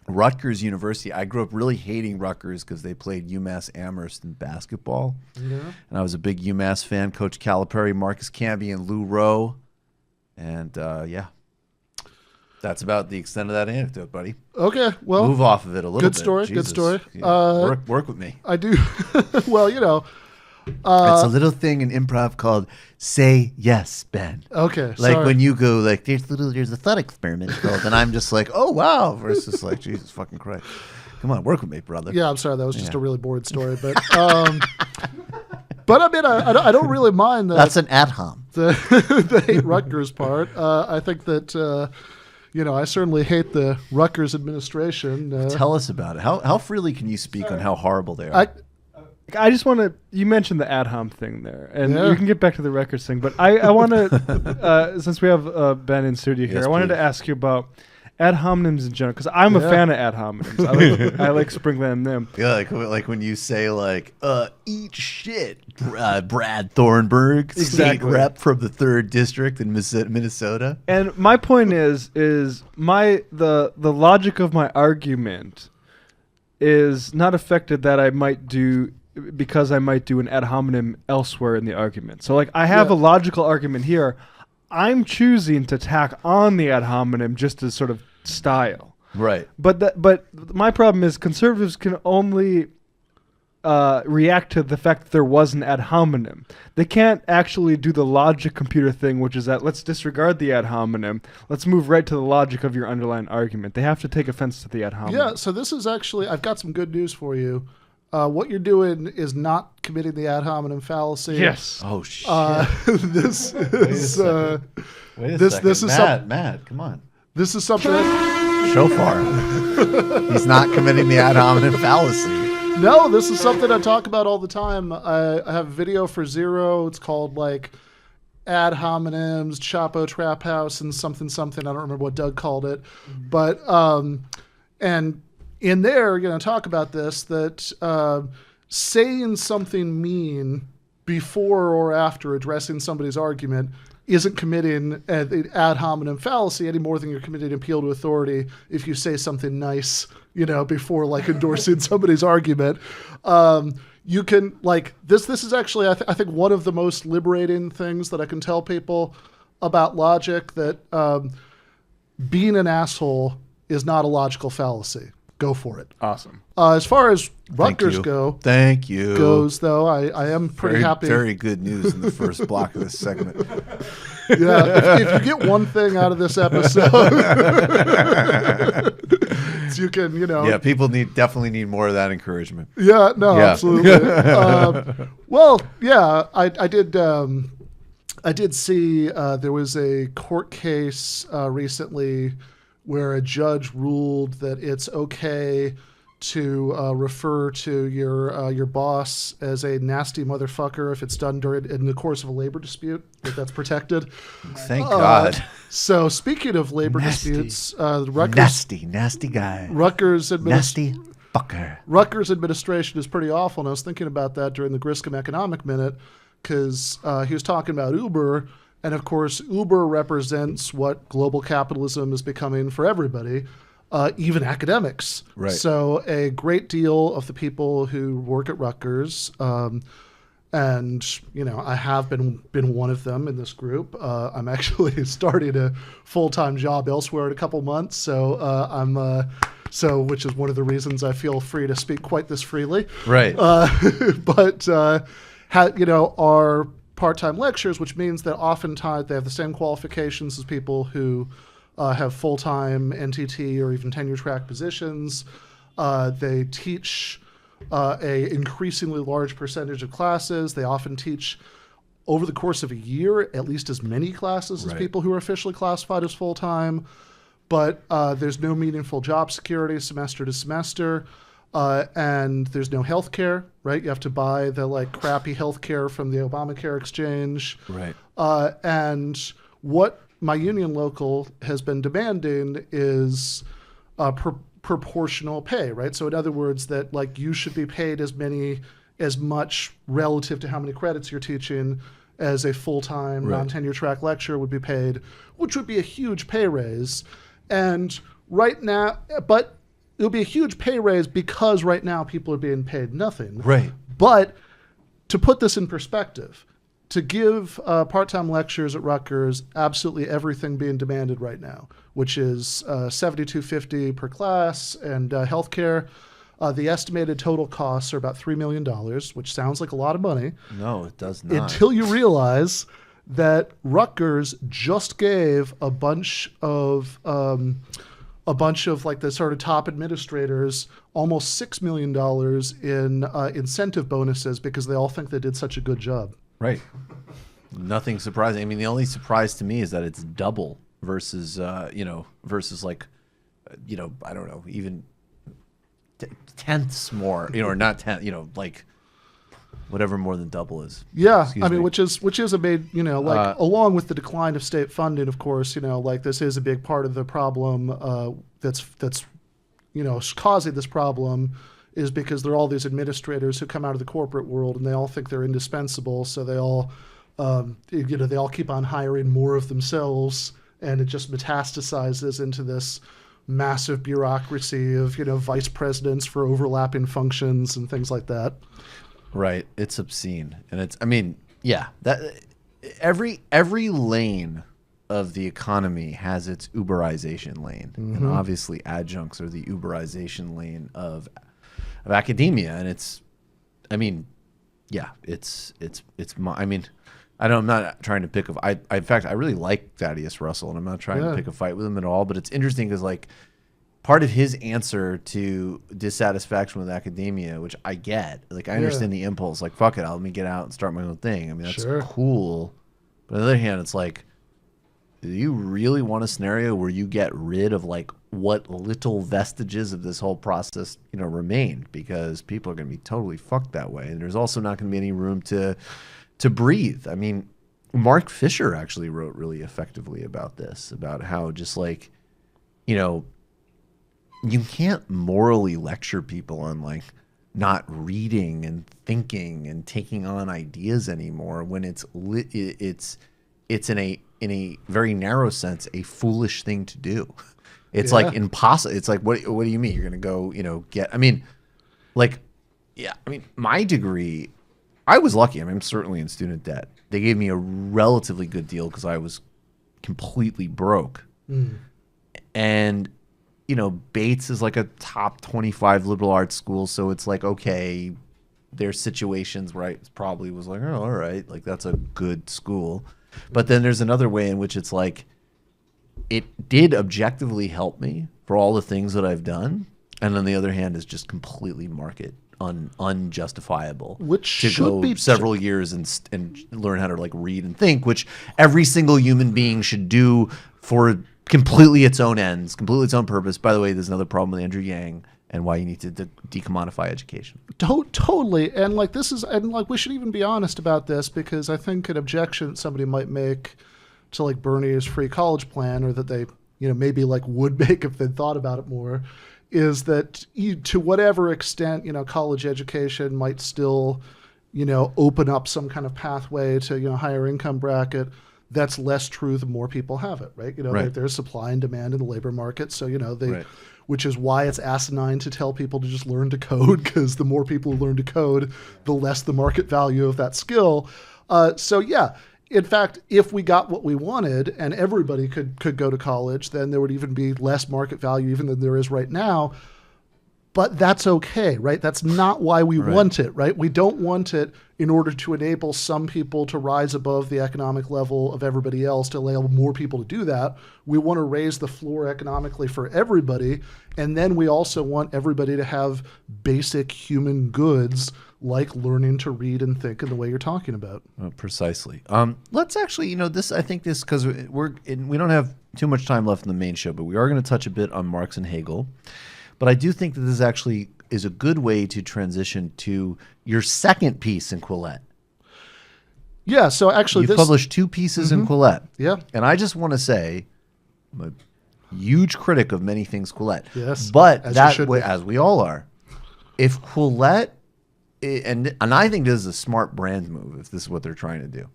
Rutgers University. I grew up really hating Rutgers because they played UMass Amherst in basketball. Yeah. And I was a big UMass fan. Coach Calipari, Marcus Camby, and Lou Rowe. And, yeah. That's about the extent of that anecdote, buddy. Okay, well. Move off of it a little bit. Good story, Jesus. good story. Yeah. Work with me. I do. Well, it's a little thing in improv called "Say Yes, Ben." Okay, like sorry. when you go like, "There's a thought experiment called," and I'm just like, "Oh wow!" Versus like, "Jesus fucking Christ, come on, work with me, brother." Yeah, I'm sorry, that was just a really boring story, but but I mean, I don't really mind that. That's an ad hom. The hate Rutgers part. I think that I certainly hate the Rutgers administration. Tell us about it. How freely can you speak on how horrible they are? I just want to. You mentioned the ad hom thing there, and you can get back to the records thing. But I want to, since we have Ben in studio here, I wanted to ask you about ad hominems in general, because I'm a fan of ad hominems. I like sprinkling them. Yeah, like when you say eat shit, Brad Thornburg, state rep from the 3rd district in Minnesota. And my point is the logic of my argument is not affected that I might do. Because I might do an ad hominem elsewhere in the argument. So, I have a logical argument here. I'm choosing to tack on the ad hominem just as sort of style. Right. But my problem is conservatives can only react to the fact that there was an ad hominem. They can't actually do the logic computer thing, which is that let's disregard the ad hominem. Let's move right to the logic of your underlying argument. They have to take offense to the ad hominem. Yeah, so this is actually, I've got some good news for you. What you're doing is not committing the ad hominem fallacy. Yes. Oh shit. This is Wait a second. This is Matt, come on. This is something. Shofar. He's not committing the ad hominem fallacy. No, this is something I talk about all the time. I have a video for Zero. It's called ad hominems, Chapo Trap House, and something. I don't remember what Doug called it, but and. In there, you're going to talk about this, that saying something mean before or after addressing somebody's argument isn't committing an ad hominem fallacy any more than you're committing appeal to authority if you say something nice, before endorsing somebody's argument. You can, this is actually, I think, one of the most liberating things that I can tell people about logic, that being an asshole is not a logical fallacy. Go for it. Awesome. As far as Rutgers goes, though, I am pretty happy. Very good news in the first block of this segment. Yeah, if you get one thing out of this episode, means you can, Yeah, people definitely need more of that encouragement. Yeah, no, Yeah. absolutely. Well, yeah, I did see there was a court case recently where a judge ruled that it's okay to refer to your boss as a nasty motherfucker if it's done in the course of a labor dispute, if that's protected. Thank God. So speaking of labor disputes, nasty guy. Nasty fucker. Rutgers administration is pretty awful, and I was thinking about that during the Griscom Economic Minute because he was talking about Uber, and of course Uber represents what global capitalism is becoming for everybody. Even academics. Right. So a great deal of the people who work at Rutgers, and I have been one of them in this group. I'm actually starting a full-time job elsewhere in a couple months, so which is one of the reasons I feel free to speak quite this freely. Right. But are part-time lecturers, which means that oftentimes they have the same qualifications as people who have full-time NTT or even tenure-track positions. They teach a increasingly large percentage of classes. They often teach over the course of a year at least as many classes as people who are officially classified as full-time. But there's no meaningful job security semester to semester. And there's no health care, right? You have to buy the crappy health care from the Obamacare exchange. Right. And what my union local has been demanding is proportional pay, right? So in other words, that you should be paid as much relative to how many credits you're teaching as a full-time non-tenure track lecturer would be paid, which would be a huge pay raise. And right now, but it would be a huge pay raise because right now people are being paid nothing. Right. But to put this in perspective, to give part-time lectures at Rutgers absolutely everything being demanded right now, which is $72.50 per class and healthcare. The estimated total costs are about $3 million, which sounds like a lot of money. No, it does not. Until you realize that Rutgers just gave a bunch of the sort of top administrators almost $6 million in incentive bonuses because they all think they did such a good job. Right. Nothing surprising. I mean, the only surprise to me is that it's double versus, versus I don't know, even tenths more, or not tenth, whatever more than double is. Yeah, Excuse me. which is a big, along with the decline of state funding, of course, this is a big part of the problem that's causing this problem is because there are all these administrators who come out of the corporate world and they all think they're indispensable, so they all, they all keep on hiring more of themselves, and it just metastasizes into this massive bureaucracy of vice presidents for overlapping functions and things like that. Right. It's obscene. And that every lane of the economy has its Uberization lane. Mm-hmm. And obviously adjuncts are the Uberization lane of academia. And I'm not trying to pick in fact, I really like Thaddeus Russell, and I'm not trying to pick a fight with him at all, but it's interesting because part of his answer to dissatisfaction with academia, which I get, I understand the impulse, fuck it, let me get out and start my own thing. I mean, that's cool. But on the other hand, it's do you really want a scenario where you get rid of what little vestiges of this whole process, remain? Because people are going to be totally fucked that way. And there's also not going to be any room to breathe. I mean, Mark Fisher actually wrote really effectively about this, about how just you can't morally lecture people on not reading and thinking and taking on ideas anymore when it's in a very narrow sense a foolish thing to do. It's impossible. It's what do you mean you're gonna go get? I mean, my degree, I was lucky. I mean, I'm certainly in student debt. They gave me a relatively good deal because I was completely broke, and Bates is a top 25 liberal arts school, so it's okay, there's situations where I probably was oh, all right, that's a good school. But then there's another way in which it's it did objectively help me for all the things that I've done, and on the other hand, is just completely market unjustifiable. Which to should go be several years and learn how to like read and think, which every single human being should do for completely its own ends, completely its own purpose. By the way, there's another problem with Andrew Yang and why you need to decommodify education. Totally. And like this is, and like we should even be honest about this, because I think an objection somebody might make to like Bernie's free college plan, or that they, maybe like would make if they thought about it more, is that to whatever extent, college education might still, open up some kind of pathway to, higher income bracket. That's less true the more people have it, right? Right. There's supply and demand in the labor market. So, Right. which is why it's asinine to tell people to just learn to code, because the more people who learn to code, the less the market value of that skill. In fact, if we got what we wanted and everybody could go to college, then there would even be less market value even than there is right now. But that's okay, right? That's not why we want it, right? We don't want it in order to enable some people to rise above the economic level of everybody else, to allow more people to do that. We want to raise the floor economically for everybody. And then we also want everybody to have basic human goods like learning to read and think in the way you're talking about. Precisely. Let's actually, I think this, because we don't have too much time left in the main show, but we are going to touch a bit on Marx and Hegel. But I do think that this actually is a good way to transition to your second piece in Quillette. Yeah, so actually you published 2 pieces in Quillette. Yeah. And I just want to say, I'm a huge critic of many things Quillette. Yes, But as we all are, if Quillette, and I think this is a smart brand move if this is what they're trying to do.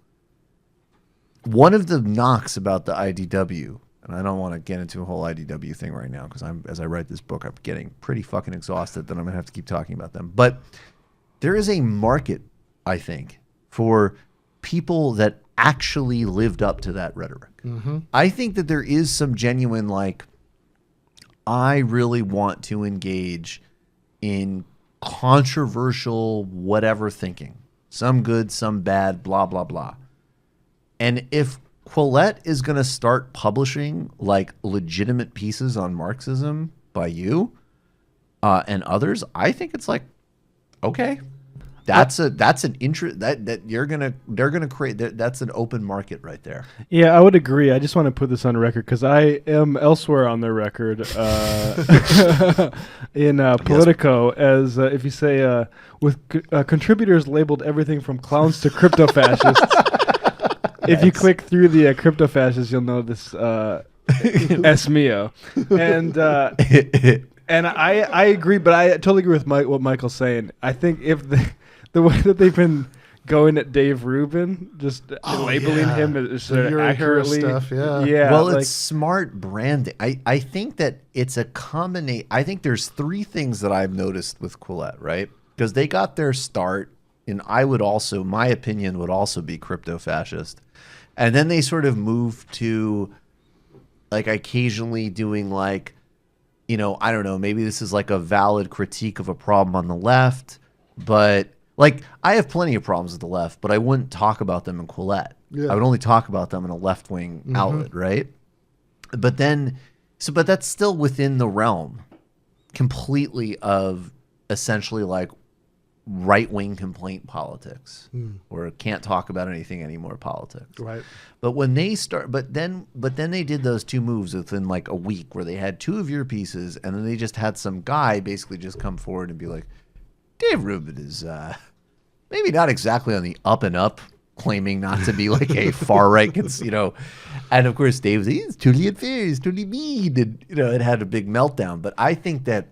One of the knocks about the IDW, and I don't want to get into a whole IDW thing right now because as I write this book, I'm getting pretty fucking exhausted that I'm going to have to keep talking about them. But there is a market, I think, for people that actually lived up to that rhetoric. I think that there is some genuine, I really want to engage in controversial whatever thinking. Some good, some bad, blah, blah, blah. And if Quillette is going to start publishing legitimate pieces on Marxism by you and others, I think it's okay, that's an interest that they're gonna create. That's an open market right there. Yeah, I would agree. I just want to put this on record because I am elsewhere on their record in Politico as if you say with contributors labeled everything from clowns to crypto fascists. If you click through the crypto fascists, you'll know this es mio. And I agree, but I totally agree with what Michael's saying. I think if the way that they've been going at Dave Rubin, just labeling him as sort of accurately stuff, well, it's smart branding. I think that it's a combination. I think there's 3 things that I've noticed with Quillette, right? Because they got their start, and my opinion would also be crypto fascist. And then they sort of moved to occasionally doing I don't know, maybe this is a valid critique of a problem on the left, but I have plenty of problems with the left, but I wouldn't talk about them in Quillette. Yeah. I would only talk about them in a left-wing outlet, right? But that's still within the realm completely of essentially right-wing complaint politics, or can't talk about anything anymore politics. Right. But when they start, but then they did those 2 moves within a week where they had 2 of your pieces, and then they just had some guy basically just come forward and be like, Dave Rubin is maybe not exactly on the up and up, claiming not to be a far right, and of course Dave was, he's totally unfair, he's totally mean, and it had a big meltdown. But I think that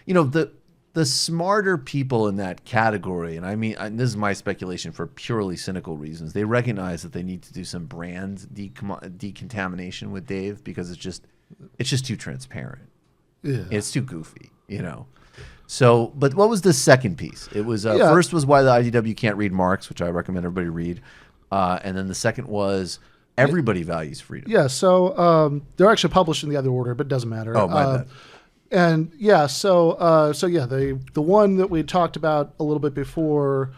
the smarter people in that category, and I mean, this is my speculation for purely cynical reasons, they recognize that they need to do some brand decontamination with Dave because it's just too transparent. Yeah. It's too goofy, So, but what was the second piece? It was first was why the IDW can't read Marx, which I recommend everybody read, and then the second was everybody values freedom. Yeah, so they're actually published in the other order, but it doesn't matter. Oh, my bad. And the one that we talked about a little bit before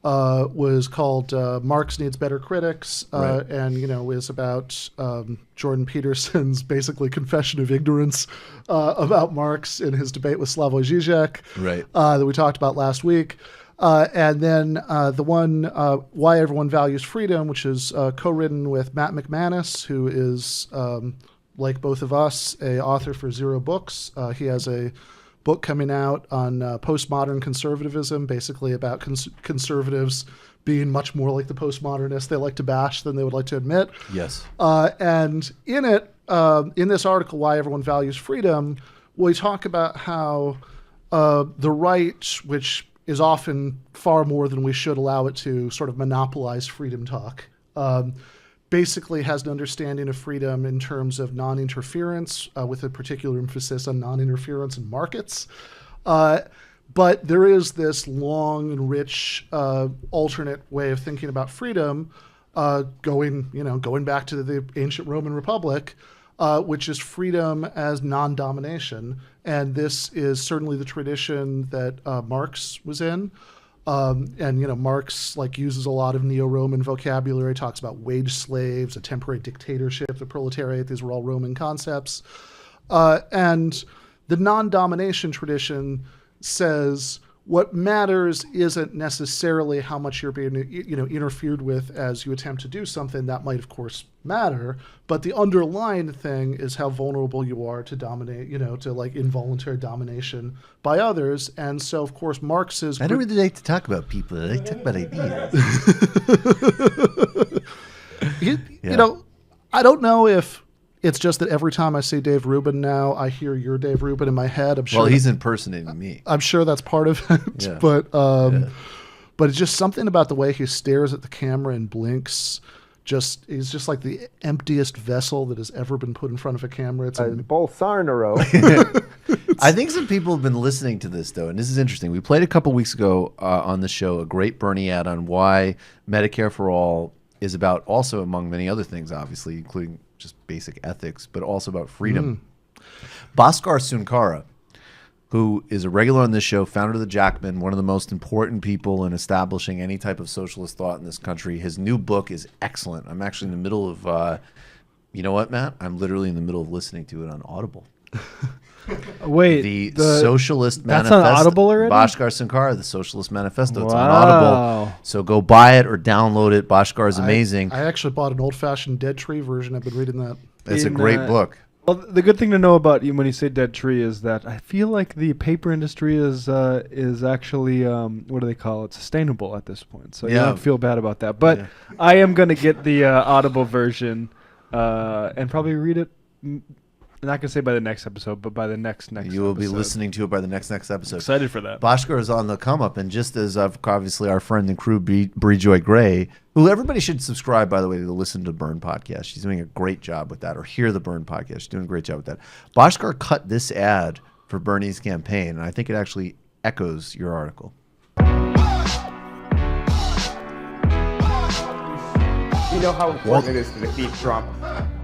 was called Marx Needs Better Critics, Right. and is about Jordan Peterson's basically confession of ignorance about Marx in his debate with Slavoj Žižek, Right. that we talked about last week. And then the one, Why Everyone Values Freedom, which is co-written with Matt McManus, who is, like both of us, a author for Zero Books. He has a book coming out on postmodern conservatism, basically about conservatives being much more like the postmodernists they like to bash than they would like to admit. Yes. And in it, in this article, Why Everyone Values Freedom, we talk about how the right, which is often far more than we should allow it to, sort of monopolize freedom talk, basically has an understanding of freedom in terms of non-interference, with a particular emphasis on non-interference in markets. But there is this long and rich alternate way of thinking about freedom, going back to the ancient Roman Republic, which is freedom as non-domination. And this is certainly the tradition that Marx was in. And Marx uses a lot of neo-Roman vocabulary, talks about wage slaves, a temporary dictatorship, the proletariat. These were all Roman concepts. And the non-domination tradition says what matters isn't necessarily how much you're being interfered with as you attempt to do something. That might, of course, matter, but the underlying thing is how vulnerable you are to dominate, to involuntary domination by others. And so, of course, Marx's... I don't really like to talk about people. I like to talk about ideas. I don't know if it's just that every time I see Dave Rubin now, I hear your Dave Rubin in my head. I'm sure. Well, he's impersonating me. I'm sure that's part of it. Yeah. But it's just something about the way he stares at the camera and blinks. He's just like the emptiest vessel that has ever been put in front of a camera. It's Bolsonaro. I think some people have been listening to this, though, and this is interesting. We played a couple weeks ago on the show a great Bernie ad on why Medicare for All is about, also among many other things, obviously, including just basic ethics, but also about freedom. Bhaskar Sunkara, who is a regular on this show, founder of the Jackman, one of the most important people in establishing any type of socialist thought in this country. His new book is excellent. I'm actually in the middle of, you know what, Matt? I'm literally in the middle of listening to it on Audible. Wait, the Socialist that's Manifesto. on Audible already? Bhaskar Sunkara, the Socialist Manifesto. It's on Wow. Audible. So go buy it or download it. Bhaskar is amazing. I actually bought an old-fashioned Dead Tree version. I've been reading that. It's a great book. Well, the good thing to know about you when you say Dead Tree is that I feel like the paper industry is actually what do they call it? Sustainable at this point. So you don't feel bad about that. But I am going to get the Audible version and probably read it. I'm not going to say by the next episode, but by the next You will be listening to it by the next episode. Excited for that. Bhaskar is on the come up, and just as obviously our friend and crew, Bree Joy Gray, who everybody should subscribe, by the way, to the Listen to Burn podcast. She's doing a great job with that, or hear the Burn podcast. She's doing a great job with that. Bhaskar cut this ad for Bernie's campaign, and I think it actually echoes your article. We know how important it is to defeat Trump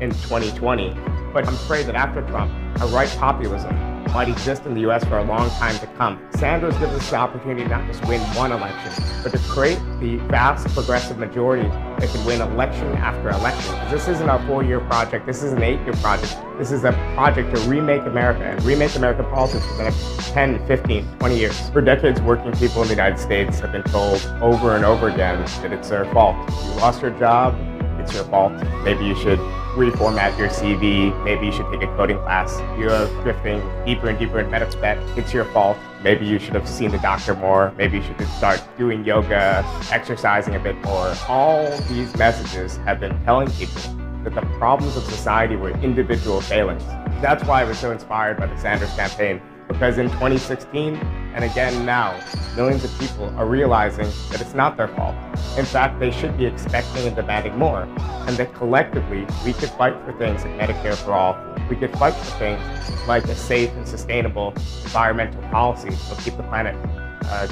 in 2020, but I'm afraid that after Trump, a right populism might exist in the U.S. for a long time to come. Sanders gives us the opportunity not just win one election, but to create the vast progressive majority that can win election after election. This isn't a 4-year project. This is an 8-year project. This is a project to remake America and remake American politics for the next 10, 15, 20 years. For decades, working people in the United States have been told over and over again that it's their fault. You lost your job, it's your fault. Maybe you should reformat your CV. Maybe you should take a coding class. You're drifting deeper and deeper in medical debt. It's your fault. Maybe you should have seen the doctor more. Maybe you should start doing yoga, exercising a bit more. All these messages have been telling people that the problems of society were individual failings. That's why I was so inspired by the Sanders campaign, because in 2016, and again now, millions of people are realizing that it's not their fault. In fact, they should be expecting and demanding more, and that collectively, we could fight for things like Medicare for all. We could fight for things like a safe and sustainable environmental policy that will keep the planet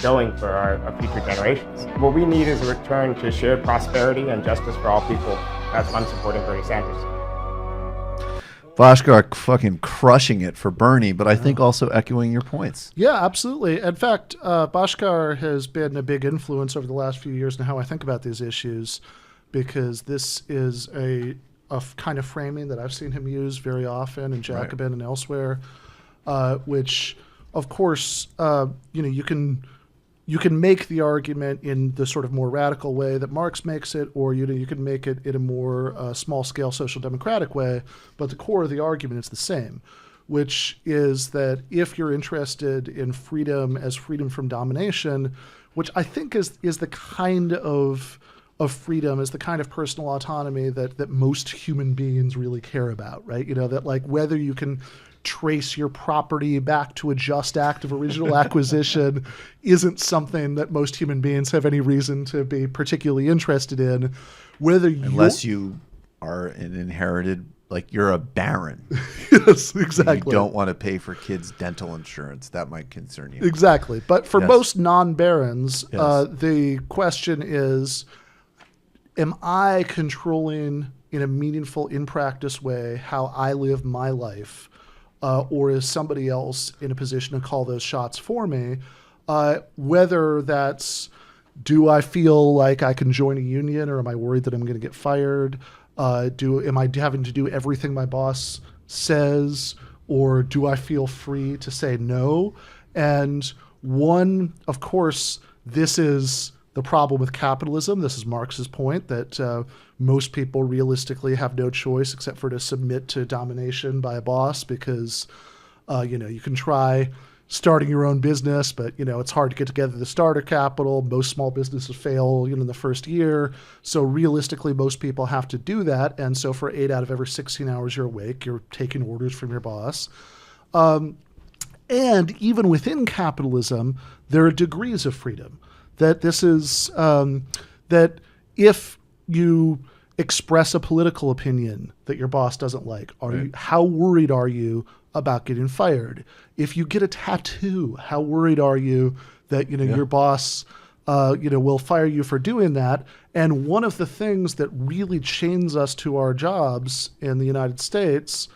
going for our future generations. What we need is a return to shared prosperity and justice for all people. That's why I'm supporting Bernie Sanders. Bhaskar fucking crushing it for Bernie, but I think also echoing your points. Yeah, absolutely. In fact, Bhaskar has been a big influence over the last few years in how I think about these issues, because this is a kind of framing that I've seen him use very often in Jacobin and elsewhere, which, of course, you can make the argument in the sort of more radical way that Marx makes it, or you can make it in a more small-scale social democratic way, but the core of the argument is the same, which is that if you're interested in freedom as freedom from domination, which I think is the kind of freedom, is the kind of personal autonomy that most human beings really care about, right? That like whether you can trace your property back to a just act of original acquisition isn't something that most human beings have any reason to be particularly interested in. Unless you are an inherited, like you're a baron. Yes, exactly. You don't want to pay for kids' dental insurance. That might concern you. Exactly. But for most non-barons, the question is, am I controlling in a meaningful, in-practice way how I live my life? Or is somebody else in a position to call those shots for me? Whether that's, do I feel like I can join a union, or am I worried that I'm going to get fired? Am I having to do everything my boss says, or do I feel free to say no? And one, of course, this is the problem with capitalism. This is Marx's point that most people realistically have no choice except for to submit to domination by a boss, because you can try starting your own business, but it's hard to get together the starter capital. Most small businesses fail in the first year. So realistically, most people have to do that. And so for 8 out of every 16 hours you're awake, you're taking orders from your boss. And even within capitalism, there are degrees of freedom. That this is that if you express a political opinion that your boss doesn't like, how worried are you about getting fired? If you get a tattoo, how worried are you that your boss will fire you for doing that? And one of the things that really chains us to our jobs in the United States,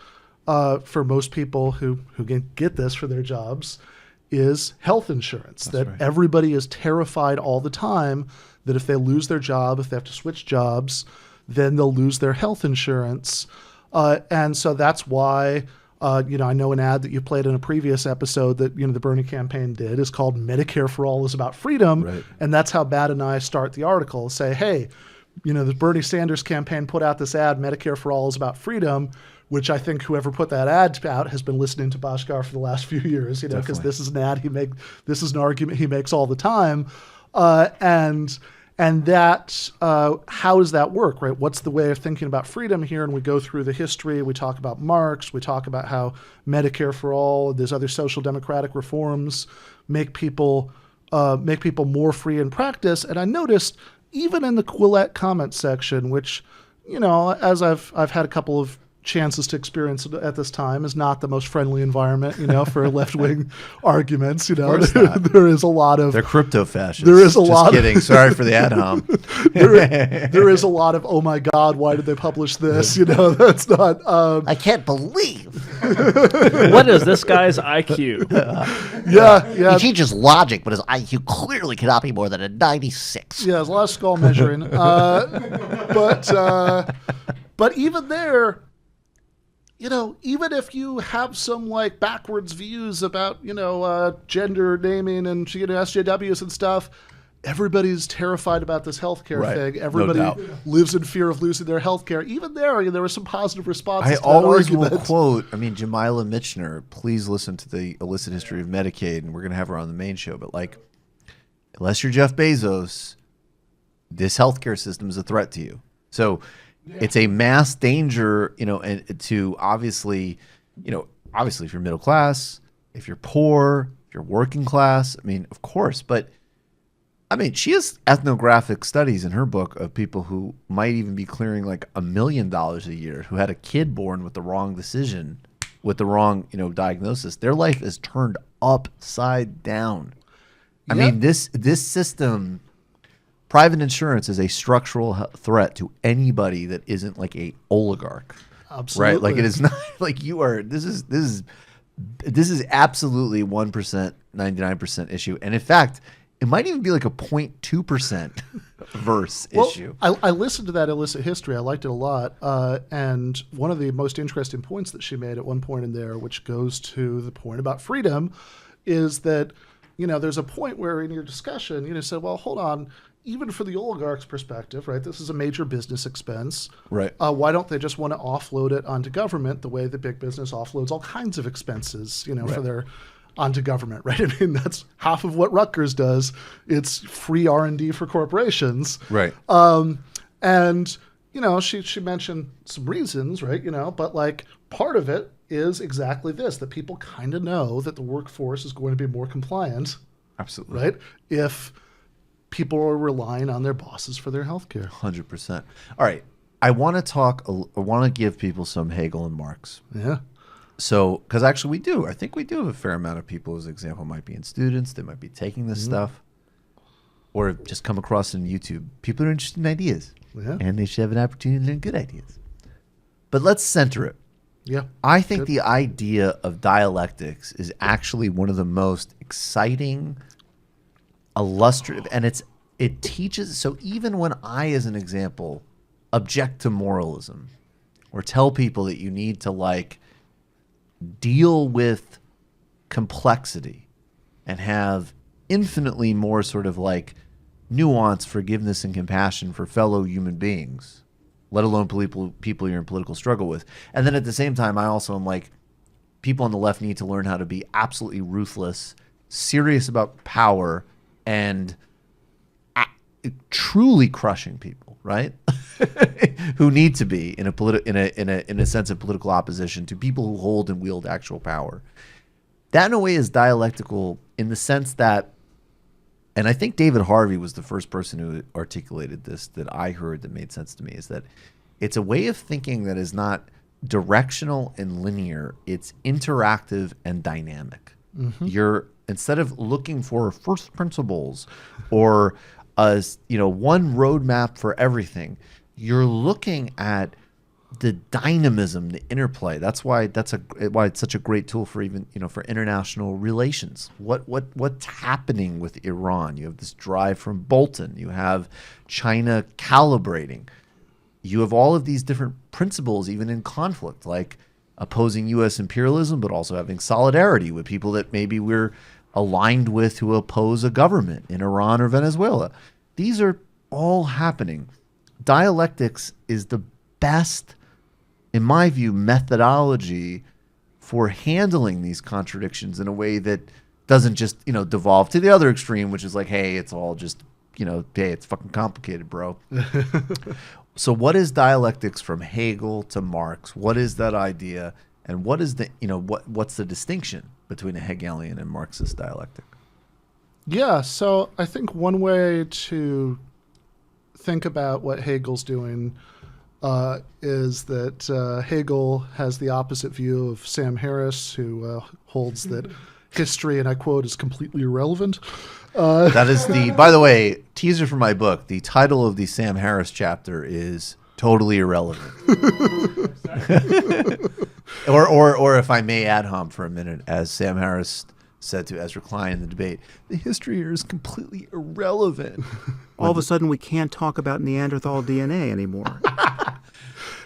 for most people who can get this for their jobs, is health insurance. Everybody is terrified all the time that if they lose their job, if they have to switch jobs, then they'll lose their health insurance. And so that's why, I know an ad that you played in a previous episode that, the Bernie campaign did is called Medicare for All is About Freedom. Right. And that's how Bad and I start the article. Say, hey, the Bernie Sanders campaign put out this ad, Medicare for All is About Freedom, which I think whoever put that ad out has been listening to Bhaskar for the last few years, because this is an ad this is an argument he makes all the time. And that, how does that work, right? What's the way of thinking about freedom here? And we go through the history. We talk about Marx. We talk about how Medicare for All, there's other social democratic reforms, make people more free in practice. And I noticed even in the Quillette comment section, which, as I've had a couple of chances to experience at this time, is not the most friendly environment, for left-wing arguments. There is a lot of... They're crypto-fascists. There is a lot... Just kidding. Sorry for the ad hom. there is a lot of, oh my God, why did they publish this? That's not... I can't believe. What is this guy's IQ? Yeah. He teaches logic, but his IQ clearly cannot be more than a 96. Yeah, there's a lot of skull measuring. But even there... even if you have some backwards views about, gender naming and, SJWs and stuff, everybody's terrified about this healthcare thing. Everybody lives in fear of losing their healthcare. Even there was some positive responses to that always argument. will quote, Jamila Michener, please listen to the illicit history of Medicaid, and we're going to have her on the main show. But unless you're Jeff Bezos, this healthcare system is a threat to you. So it's a mass danger, and to obviously if you're middle class, if you're poor, if you're working class, of course. But, she has ethnographic studies in her book of people who might even be clearing $1 million a year, who had a kid born with the wrong decision, with the wrong, diagnosis. Their life is turned upside down. This system... Private insurance is a structural threat to anybody that isn't a oligarch. Right? Like it is not like you are. This is absolutely 1%, 99% issue, and in fact, it might even be like a 0.2% verse issue. I listened to that Illicit History. I liked it a lot. And one of the most interesting points that she made at one point in there, which goes to the point about freedom, is that, there's a point where in your discussion, you said, well, hold on, even for the oligarch's perspective, right, this is a major business expense. Right. Why don't they just want to offload it onto government the way that big business offloads all kinds of expenses, for their onto government, right? I mean, that's half of what Rutgers does. It's free R&D for corporations. Right. And, she mentioned some reasons, right? But like part of it is exactly this, that people kind of know that the workforce is going to be more compliant. Absolutely. Right? If people are relying on their bosses for their healthcare. 100%. All right. I want to give people some Hegel and Marx. Yeah. So, because actually we do. I think we do have a fair amount of people, as an example, might be in students. They might be taking this stuff or just come across it on YouTube. People are interested in ideas. Yeah. And they should have an opportunity to learn good ideas. But let's center it. Yeah. I think the idea of dialectics is actually one of the most exciting, illustrative, and it teaches. So even when I, as an example, object to moralism or tell people that you need to deal with complexity and have infinitely more sort of nuance, forgiveness, and compassion for fellow human beings, let alone people you're in political struggle with. And then at the same time, I also am people on the left need to learn how to be absolutely ruthless, serious about power, and truly crushing people, right? Who need to be in a sense of political opposition to people who hold and wield actual power. That in a way is dialectical in the sense that, and I think David Harvey was the first person who articulated this that I heard that made sense to me, is that it's a way of thinking that is not directional and linear, it's interactive and dynamic. Mm-hmm. You're, instead of looking for first principles or one roadmap for everything, you're looking at the dynamism, the interplay. That's why it's such a great tool for even for international relations. What's happening with Iran? You have this drive from Bolton. You have China calibrating. You have all of these different principles, even in conflict, like opposing U.S. imperialism, but also having solidarity with people that maybe we're aligned with who oppose a government in Iran or Venezuela. These are all happening. Dialectics is the best, in my view, methodology for handling these contradictions in a way that doesn't just, devolve to the other extreme, which is hey, it's all just, hey, it's fucking complicated, bro. So what is dialectics from Hegel to Marx? What is that idea? And what is the, what's the distinction between a Hegelian and Marxist dialectic? Yeah, so I think one way to think about what Hegel's doing is that Hegel has the opposite view of Sam Harris, who holds that history, and I quote, is completely irrelevant. That is by the way, teaser for my book. The title of the Sam Harris chapter is Totally Irrelevant. or if I may ad hom for a minute, as Sam Harris said to Ezra Klein in the debate, the history here is completely irrelevant. All of a sudden, we can't talk about Neanderthal DNA anymore.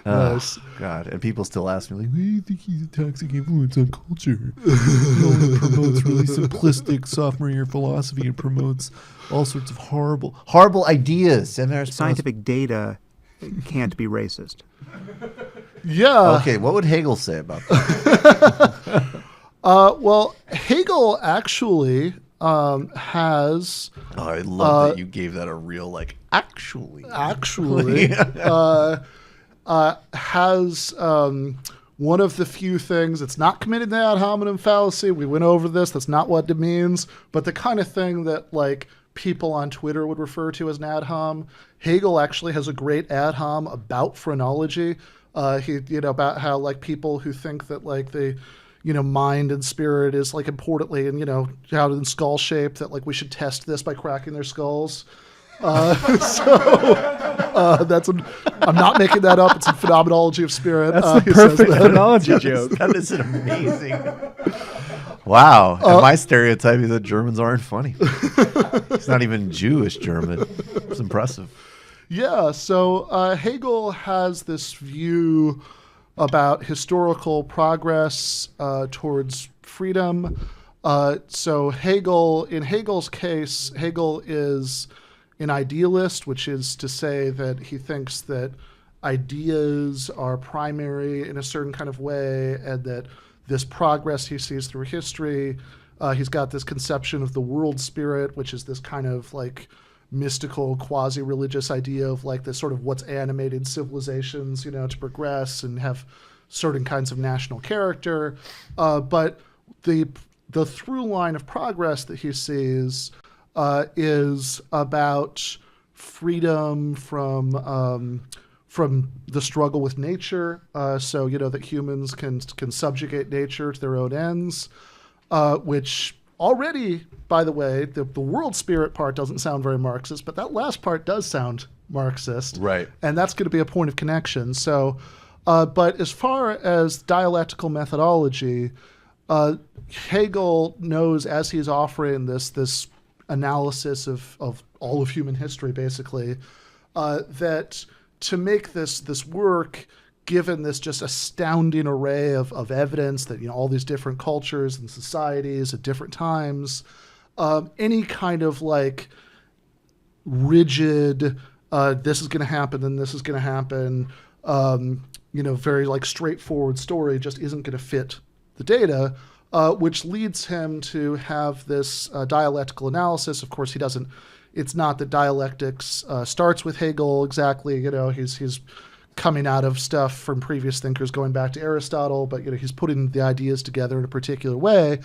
God, and people still ask me, do you think he's a toxic influence on culture? He only promotes really simplistic sophomore year philosophy and promotes all sorts of horrible ideas. Scientific data can't be racist. Yeah. Okay, what would Hegel say about that? Well, Hegel actually has... Oh, I love that you gave that a real, actually. Has one of the few things that's not committed to ad hominem fallacy. We went over this. That's not what it means. But the kind of thing that people on Twitter would refer to as an ad hom. Hegel actually has a great ad hom about phrenology. About how people who think that the mind and spirit is importantly and out in skull shape, that we should test this by cracking their skulls. I'm not making that up. It's a phenomenology of spirit. That's the perfect phonology joke. That is an amazing. Wow. And my stereotype is that Germans aren't funny. It's not even Jewish German. It's impressive. Yeah, so Hegel has this view about historical progress towards freedom. So in Hegel's case, Hegel is an idealist, which is to say that he thinks that ideas are primary in a certain kind of way, and that this progress he sees through history, he's got this conception of the world spirit, which is this kind of like mystical, quasi-religious idea of like this sort of what's animated civilizations, to progress and have certain kinds of national character. But the through line of progress that he sees is about freedom from the struggle with nature. So that humans can subjugate nature to their own ends, which already, by the way, the world spirit part doesn't sound very Marxist, but that last part does sound Marxist. Right. And that's going to be a point of connection. So, but as far as dialectical methodology, Hegel knows, as he's offering this analysis of all of human history, basically, that to make this work, given this just astounding array of evidence that all these different cultures and societies at different times, any kind of like rigid, this is going to happen, then this is going to happen, very like straightforward story just isn't going to fit the data, which leads him to have this dialectical analysis. Of course, it's not that dialectics starts with Hegel exactly, he's coming out of stuff from previous thinkers going back to Aristotle, but he's putting the ideas together in a particular way.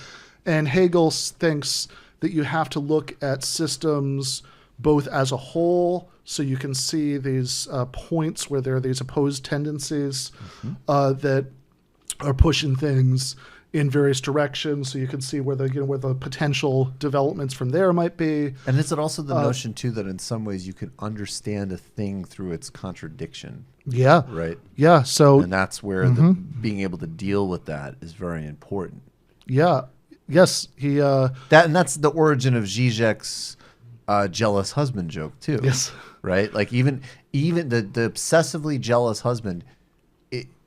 And Hegel thinks that you have to look at systems both as a whole, so you can see these points where there are these opposed tendencies that are pushing things in various directions, so you can see where the potential developments from there might be. And is it also the notion too that in some ways you can understand a thing through its contradiction? Yeah. Right. Yeah. So, and that's where the being able to deal with that is very important. Yeah. Yes. That's the origin of Zizek's jealous husband joke too. Yes. Right. Like even the obsessively jealous husband,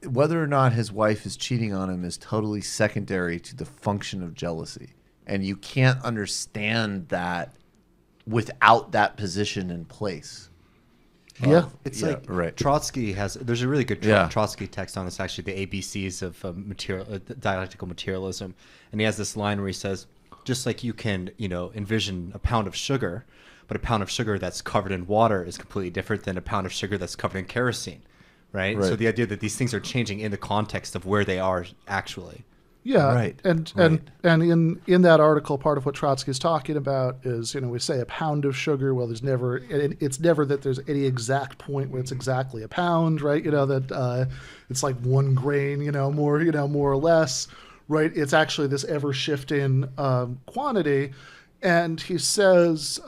whether or not his wife is cheating on him is totally secondary to the function of jealousy. And you can't understand that without that position in place. It's like Trotsky there's a really good Trotsky text on this, actually, the ABCs of dialectical materialism. And he has this line where he says, just like you can, envision a pound of sugar, but a pound of sugar that's covered in water is completely different than a pound of sugar that's covered in kerosene. Right? So the idea that these things are changing in the context of where they are actually. Yeah. Right. And in that article, part of what Trotsky is talking about is, we say a pound of sugar. Well, it's never that there's any exact point where it's exactly a pound, right? That it's like 1 grain, more or less, right? It's actually this ever shifting quantity. And he says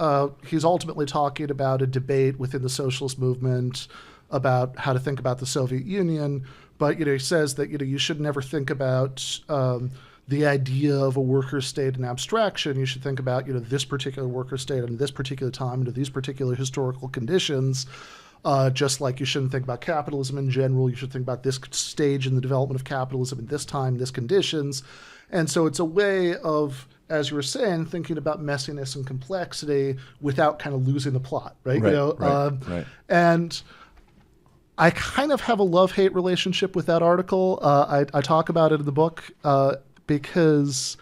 he's ultimately talking about a debate within the socialist movement about how to think about the Soviet Union, but he says that you should never think about the idea of a worker state in abstraction. You should think about this particular worker state and this particular time under these particular historical conditions. Just like you shouldn't think about capitalism in general, you should think about this stage in the development of capitalism at this time, this conditions. And so it's a way of, as you were saying, thinking about messiness and complexity without kind of losing the plot, right? Right. And I kind of have a love-hate relationship with that article. I talk about it in the book because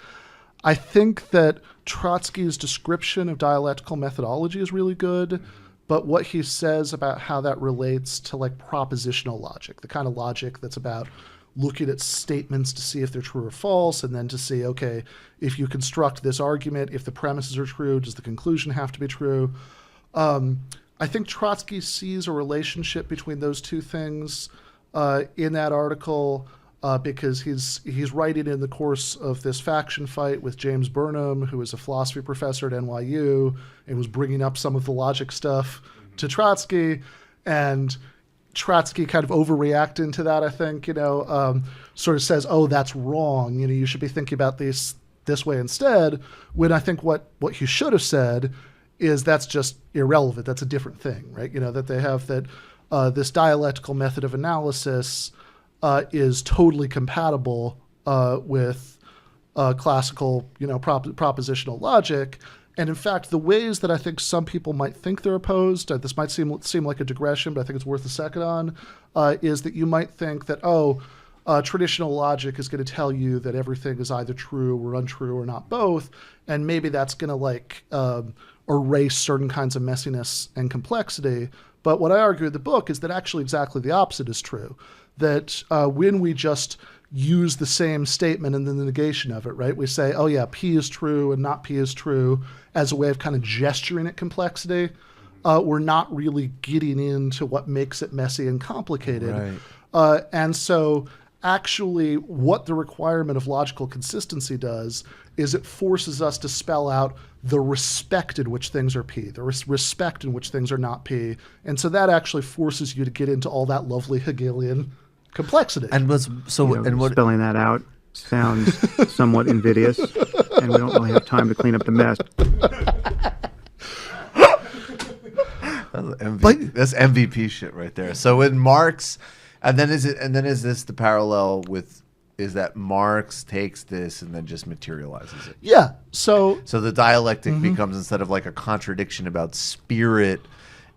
I think that Trotsky's description of dialectical methodology is really good, but what he says about how that relates to like propositional logic, the kind of logic that's about looking at statements to see if they're true or false, and then to see, okay, if you construct this argument, if the premises are true, does the conclusion have to be true? I think Trotsky sees a relationship between those two things in that article because he's writing in the course of this faction fight with James Burnham, who is a philosophy professor at NYU and was bringing up some of the logic stuff to Trotsky. And Trotsky kind of overreacting to that, I think, sort of says, oh, that's wrong. You should be thinking about this way instead, when I think what he should have said is that's just irrelevant. That's a different thing, right? That they have that this dialectical method of analysis is totally compatible with classical, propositional logic. And in fact, the ways that I think some people might think they're opposed, this might seem like a digression, but I think it's worth a second on, is that you might think that, traditional logic is going to tell you that everything is either true or untrue or not both, and maybe that's going to erase certain kinds of messiness and complexity. But what I argue in the book is that actually exactly the opposite is true. That when we just use the same statement and then the negation of it, right? We say, oh yeah, P is true and not P is true as a way of kind of gesturing at complexity. We're not really getting into what makes it messy and complicated. Right. And so actually what the requirement of logical consistency does is it forces us to spell out the respect in which things are P, the respect in which things are not P. And so that actually forces you to get into all that lovely Hegelian complexity. And spelling that out sounds somewhat invidious, and we don't really have time to clean up the mess. That's MVP shit right there. So in Marx, and then is this the parallel with? Is that Marx takes this and then just materializes it? Yeah. So the dialectic becomes, instead of like a contradiction about spirit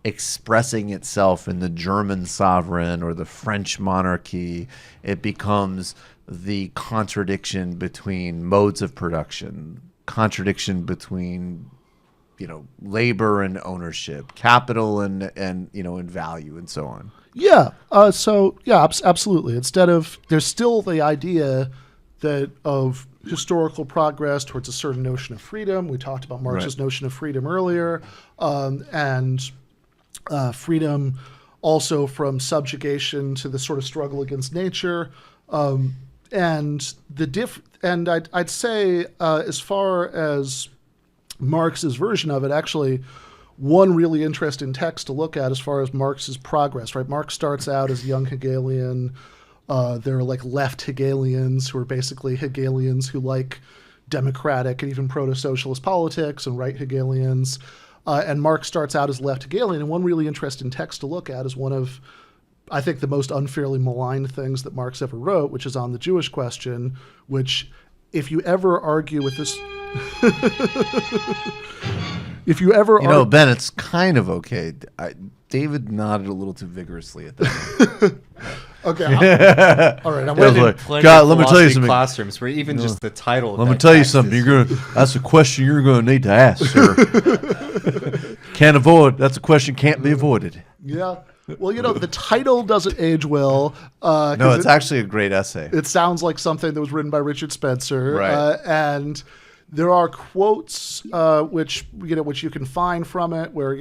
expressing itself in the German sovereign or the French monarchy, it becomes the contradiction between modes of production, contradiction between labor and ownership, capital and value, and so on. Yeah. Absolutely. Instead of, there's still the idea that of historical progress towards a certain notion of freedom. We talked about Marx's notion of freedom earlier, and freedom also from subjugation to the sort of struggle against nature. And I'd say as far as Marx's version of it, actually, one really interesting text to look at as far as Marx's progress, right? Marx starts out as a young Hegelian. There are like left Hegelians who are basically Hegelians who like democratic and even proto-socialist politics, and right Hegelians. And Marx starts out as left Hegelian. And one really interesting text to look at is one of, I think, the most unfairly maligned things that Marx ever wrote, which is on the Jewish question, which if you ever argue with this... If you ever... Ben, it's kind of okay. David nodded a little too vigorously at that. Okay. All right. I'm God, let me tell you something. Classrooms where even just the title. Let me tell you something. That's a question you're going to need to ask, sir. Can't avoid. That's a question can't be avoided. Yeah. Well, the title doesn't age well. No, it's actually a great essay. It sounds like something that was written by Richard Spencer. Right. And there are quotes which you can find from it where,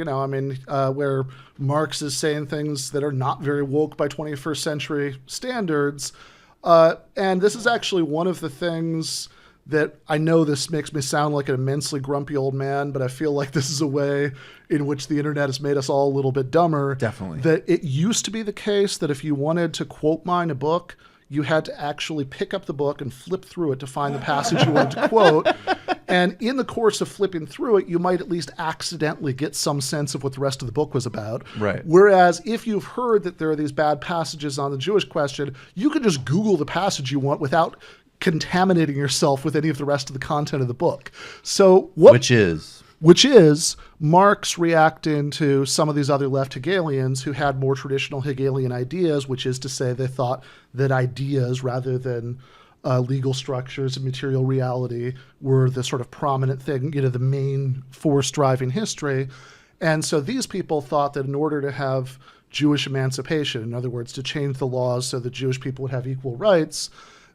where Marx is saying things that are not very woke by 21st century standards. And this is actually one of the things that, I know this makes me sound like an immensely grumpy old man, but I feel like this is a way in which the internet has made us all a little bit dumber. Definitely. That it used to be the case that if you wanted to quote mine a book, you had to actually pick up the book and flip through it to find the passage you wanted to quote. And in the course of flipping through it, you might at least accidentally get some sense of what the rest of the book was about. Right. Whereas if you've heard that there are these bad passages on the Jewish question, you can just Google the passage you want without contaminating yourself with any of the rest of the content of the book. So which is Marx reacting to some of these other left Hegelians who had more traditional Hegelian ideas, which is to say they thought that ideas rather than legal structures and material reality were the sort of prominent thing, the main force driving history. And so these people thought that in order to have Jewish emancipation, in other words, to change the laws so that Jewish people would have equal rights,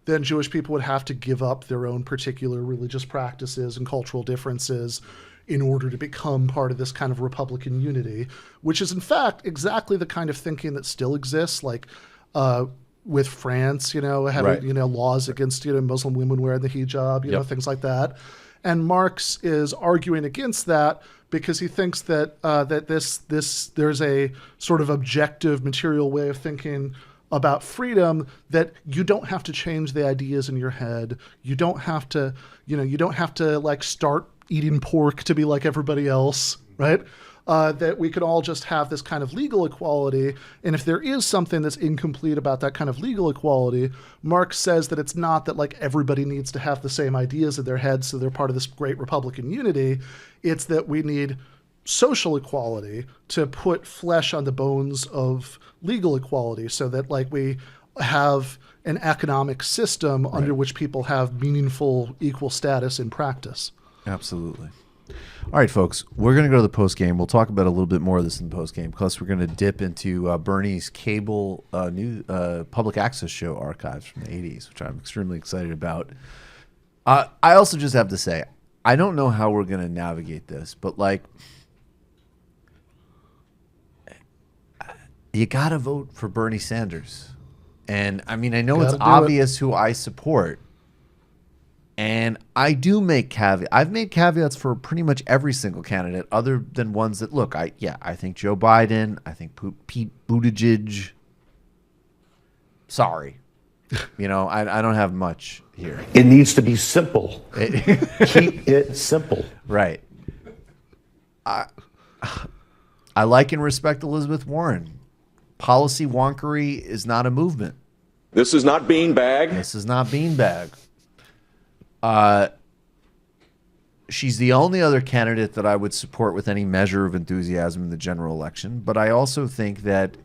then Jewish people would have to give up their own particular religious practices and cultural differences in order to become part of this kind of Republican unity, which is in fact exactly the kind of thinking that still exists, like with France, having, laws against, Muslim women wearing the hijab, things like that. And Marx is arguing against that because he thinks that there's a sort of objective material way of thinking about freedom, that you don't have to change the ideas in your head. You don't have to, like start eating pork to be like everybody else, right? That we could all just have this kind of legal equality. And if there is something that's incomplete about that kind of legal equality, Marx says that it's not that like everybody needs to have the same ideas in their heads so they're part of this great Republican unity. It's that we need social equality to put flesh on the bones of legal equality, so that like we have an economic system under which people have meaningful equal status in practice. Absolutely. All right, folks, we're going to go to the post game. We'll talk about a little bit more of this in the post game. Plus, we're going to dip into Bernie's cable new public access show archives from the 80s, which I'm extremely excited about. I also just have to say, I don't know how we're going to navigate this, but like, you got to vote for Bernie Sanders. And I mean, I know it's obvious who I support. And I do make caveats. I've made caveats for pretty much every single candidate, other than ones that look. I think Joe Biden. I think Pete Buttigieg. Sorry, I don't have much here. It needs to be simple. Keep it simple. Right. I like and respect Elizabeth Warren. Policy wonkery is not a movement. This is not beanbag. This is not beanbag. She's the only other candidate that I would support with any measure of enthusiasm in the general election. But I also think that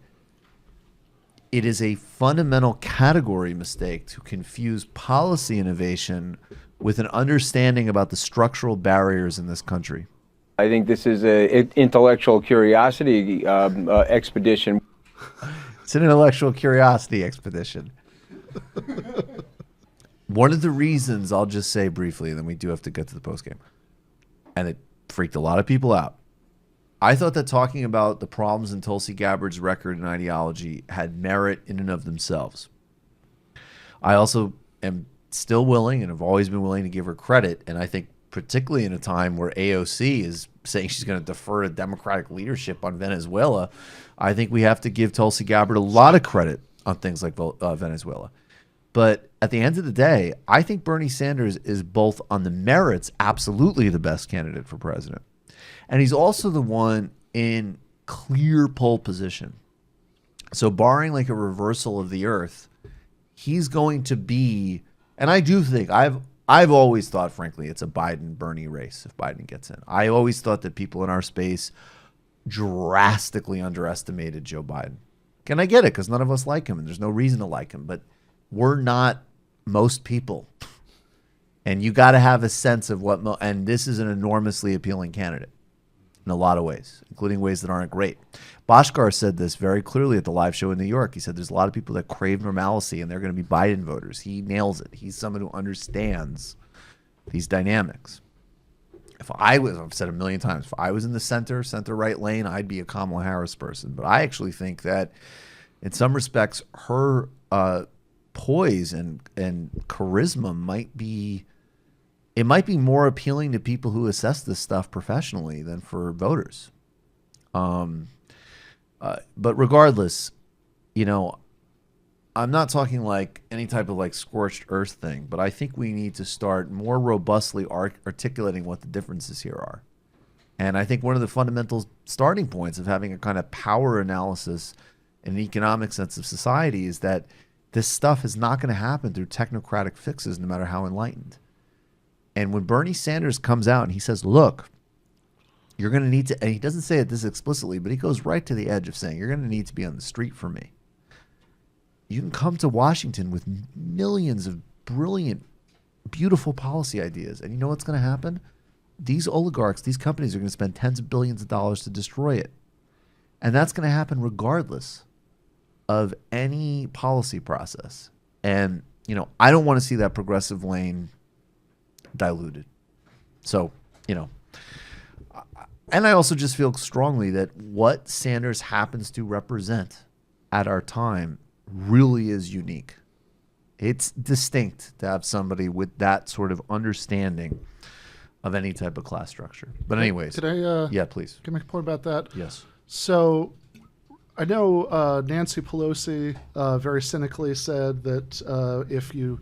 it is a fundamental category mistake to confuse policy innovation with an understanding about the structural barriers in this country. I think this is an intellectual curiosity expedition. It's an intellectual curiosity expedition. One of the reasons, I'll just say briefly, and then we do have to get to the postgame, and it freaked a lot of people out. I thought that talking about the problems in Tulsi Gabbard's record and ideology had merit in and of themselves. I also am still willing, and have always been willing, to give her credit, and I think particularly in a time where AOC is saying she's going to defer to Democratic leadership on Venezuela, I think we have to give Tulsi Gabbard a lot of credit on things like Venezuela. But at the end of the day, I think Bernie Sanders is both on the merits, absolutely the best candidate for president. And he's also the one in clear pole position. So barring like a reversal of the earth, he's going to be, and I do think, I've always thought, frankly, it's a Biden-Bernie race if Biden gets in. I always thought that people in our space drastically underestimated Joe Biden. And I get it, because none of us like him, and there's no reason to like him. But we're not most people. And you got to have a sense of what, and this is an enormously appealing candidate in a lot of ways, including ways that aren't great. Bhaskar said this very clearly at the live show in New York. He said there's a lot of people that crave normalcy, and they're going to be Biden voters. He nails it. He's someone who understands these dynamics. I've said a million times, if I was in the center-right lane, I'd be a Kamala Harris person. But I actually think that in some respects, her poise and charisma might be more appealing to people who assess this stuff professionally than for voters. But regardless, I'm not talking like any type of like scorched earth thing, but I think we need to start more robustly articulating what the differences here are. And I think one of the fundamental starting points of having a kind of power analysis in an economic sense of society is that this stuff is not going to happen through technocratic fixes, no matter how enlightened. And when Bernie Sanders comes out and he says, look, you're going to need to, and he doesn't say it this explicitly, but he goes right to the edge of saying, you're going to need to be on the street for me. You can come to Washington with millions of brilliant, beautiful policy ideas. And you know what's going to happen? These oligarchs, these companies are going to spend tens of billions of dollars to destroy it. And that's going to happen regardless of any policy process. And, I don't want to see that progressive lane diluted. So, and I also just feel strongly that what Sanders happens to represent at our time really is unique. It's distinct to have somebody with that sort of understanding of any type of class structure. But anyways, Could I? Yeah, please. Can I make a point about that? Yes. So, I know Nancy Pelosi very cynically said that if you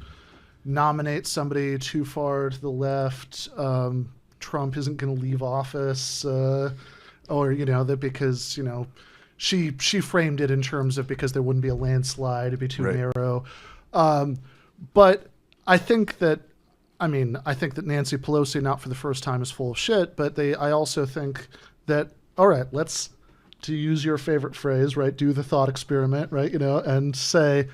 nominate somebody too far to the left, Trump isn't going to leave office, or that because she framed it in terms of because there wouldn't be a landslide, it'd be too narrow. But I think that Nancy Pelosi, not for the first time, is full of shit. But I also think that, all right, let's, to use your favorite phrase, right, do the thought experiment, right, and say,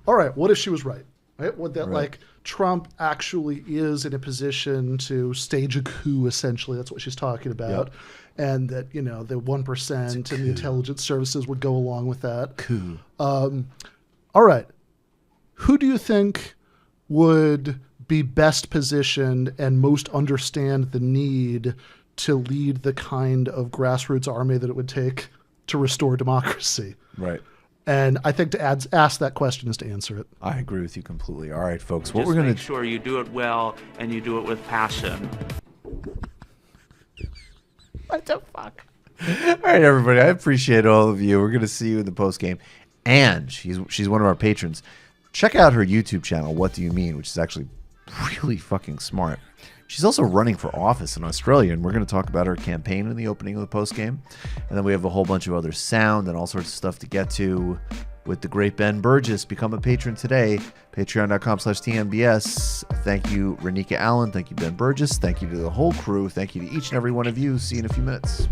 all right, what if she was right? Right? What that like Trump actually is in a position to stage a coup, essentially. That's what she's talking about. Yep. And that, the 1% and the intelligence services would go along with that. Coup. All right. Who do you think would be best positioned and most understand the need to lead the kind of grassroots army that it would take to restore democracy? Right. And I think to ask that question is to answer it. I agree with you completely. All right, folks. Just make sure you do it well and you do it with passion. What the fuck? All right, everybody. I appreciate all of you. We're going to see you in the post game. And she's one of our patrons. Check out her YouTube channel, What Do You Mean, which is actually really fucking smart. She's also running for office in Australia, and we're going to talk about her campaign in the opening of the postgame. And then we have a whole bunch of other sound and all sorts of stuff to get to with the great Ben Burgis. Become a patron today, patreon.com/TMBS. Thank you, Reniqua Allen. Thank you, Ben Burgis. Thank you to the whole crew. Thank you to each and every one of you. See you in a few minutes.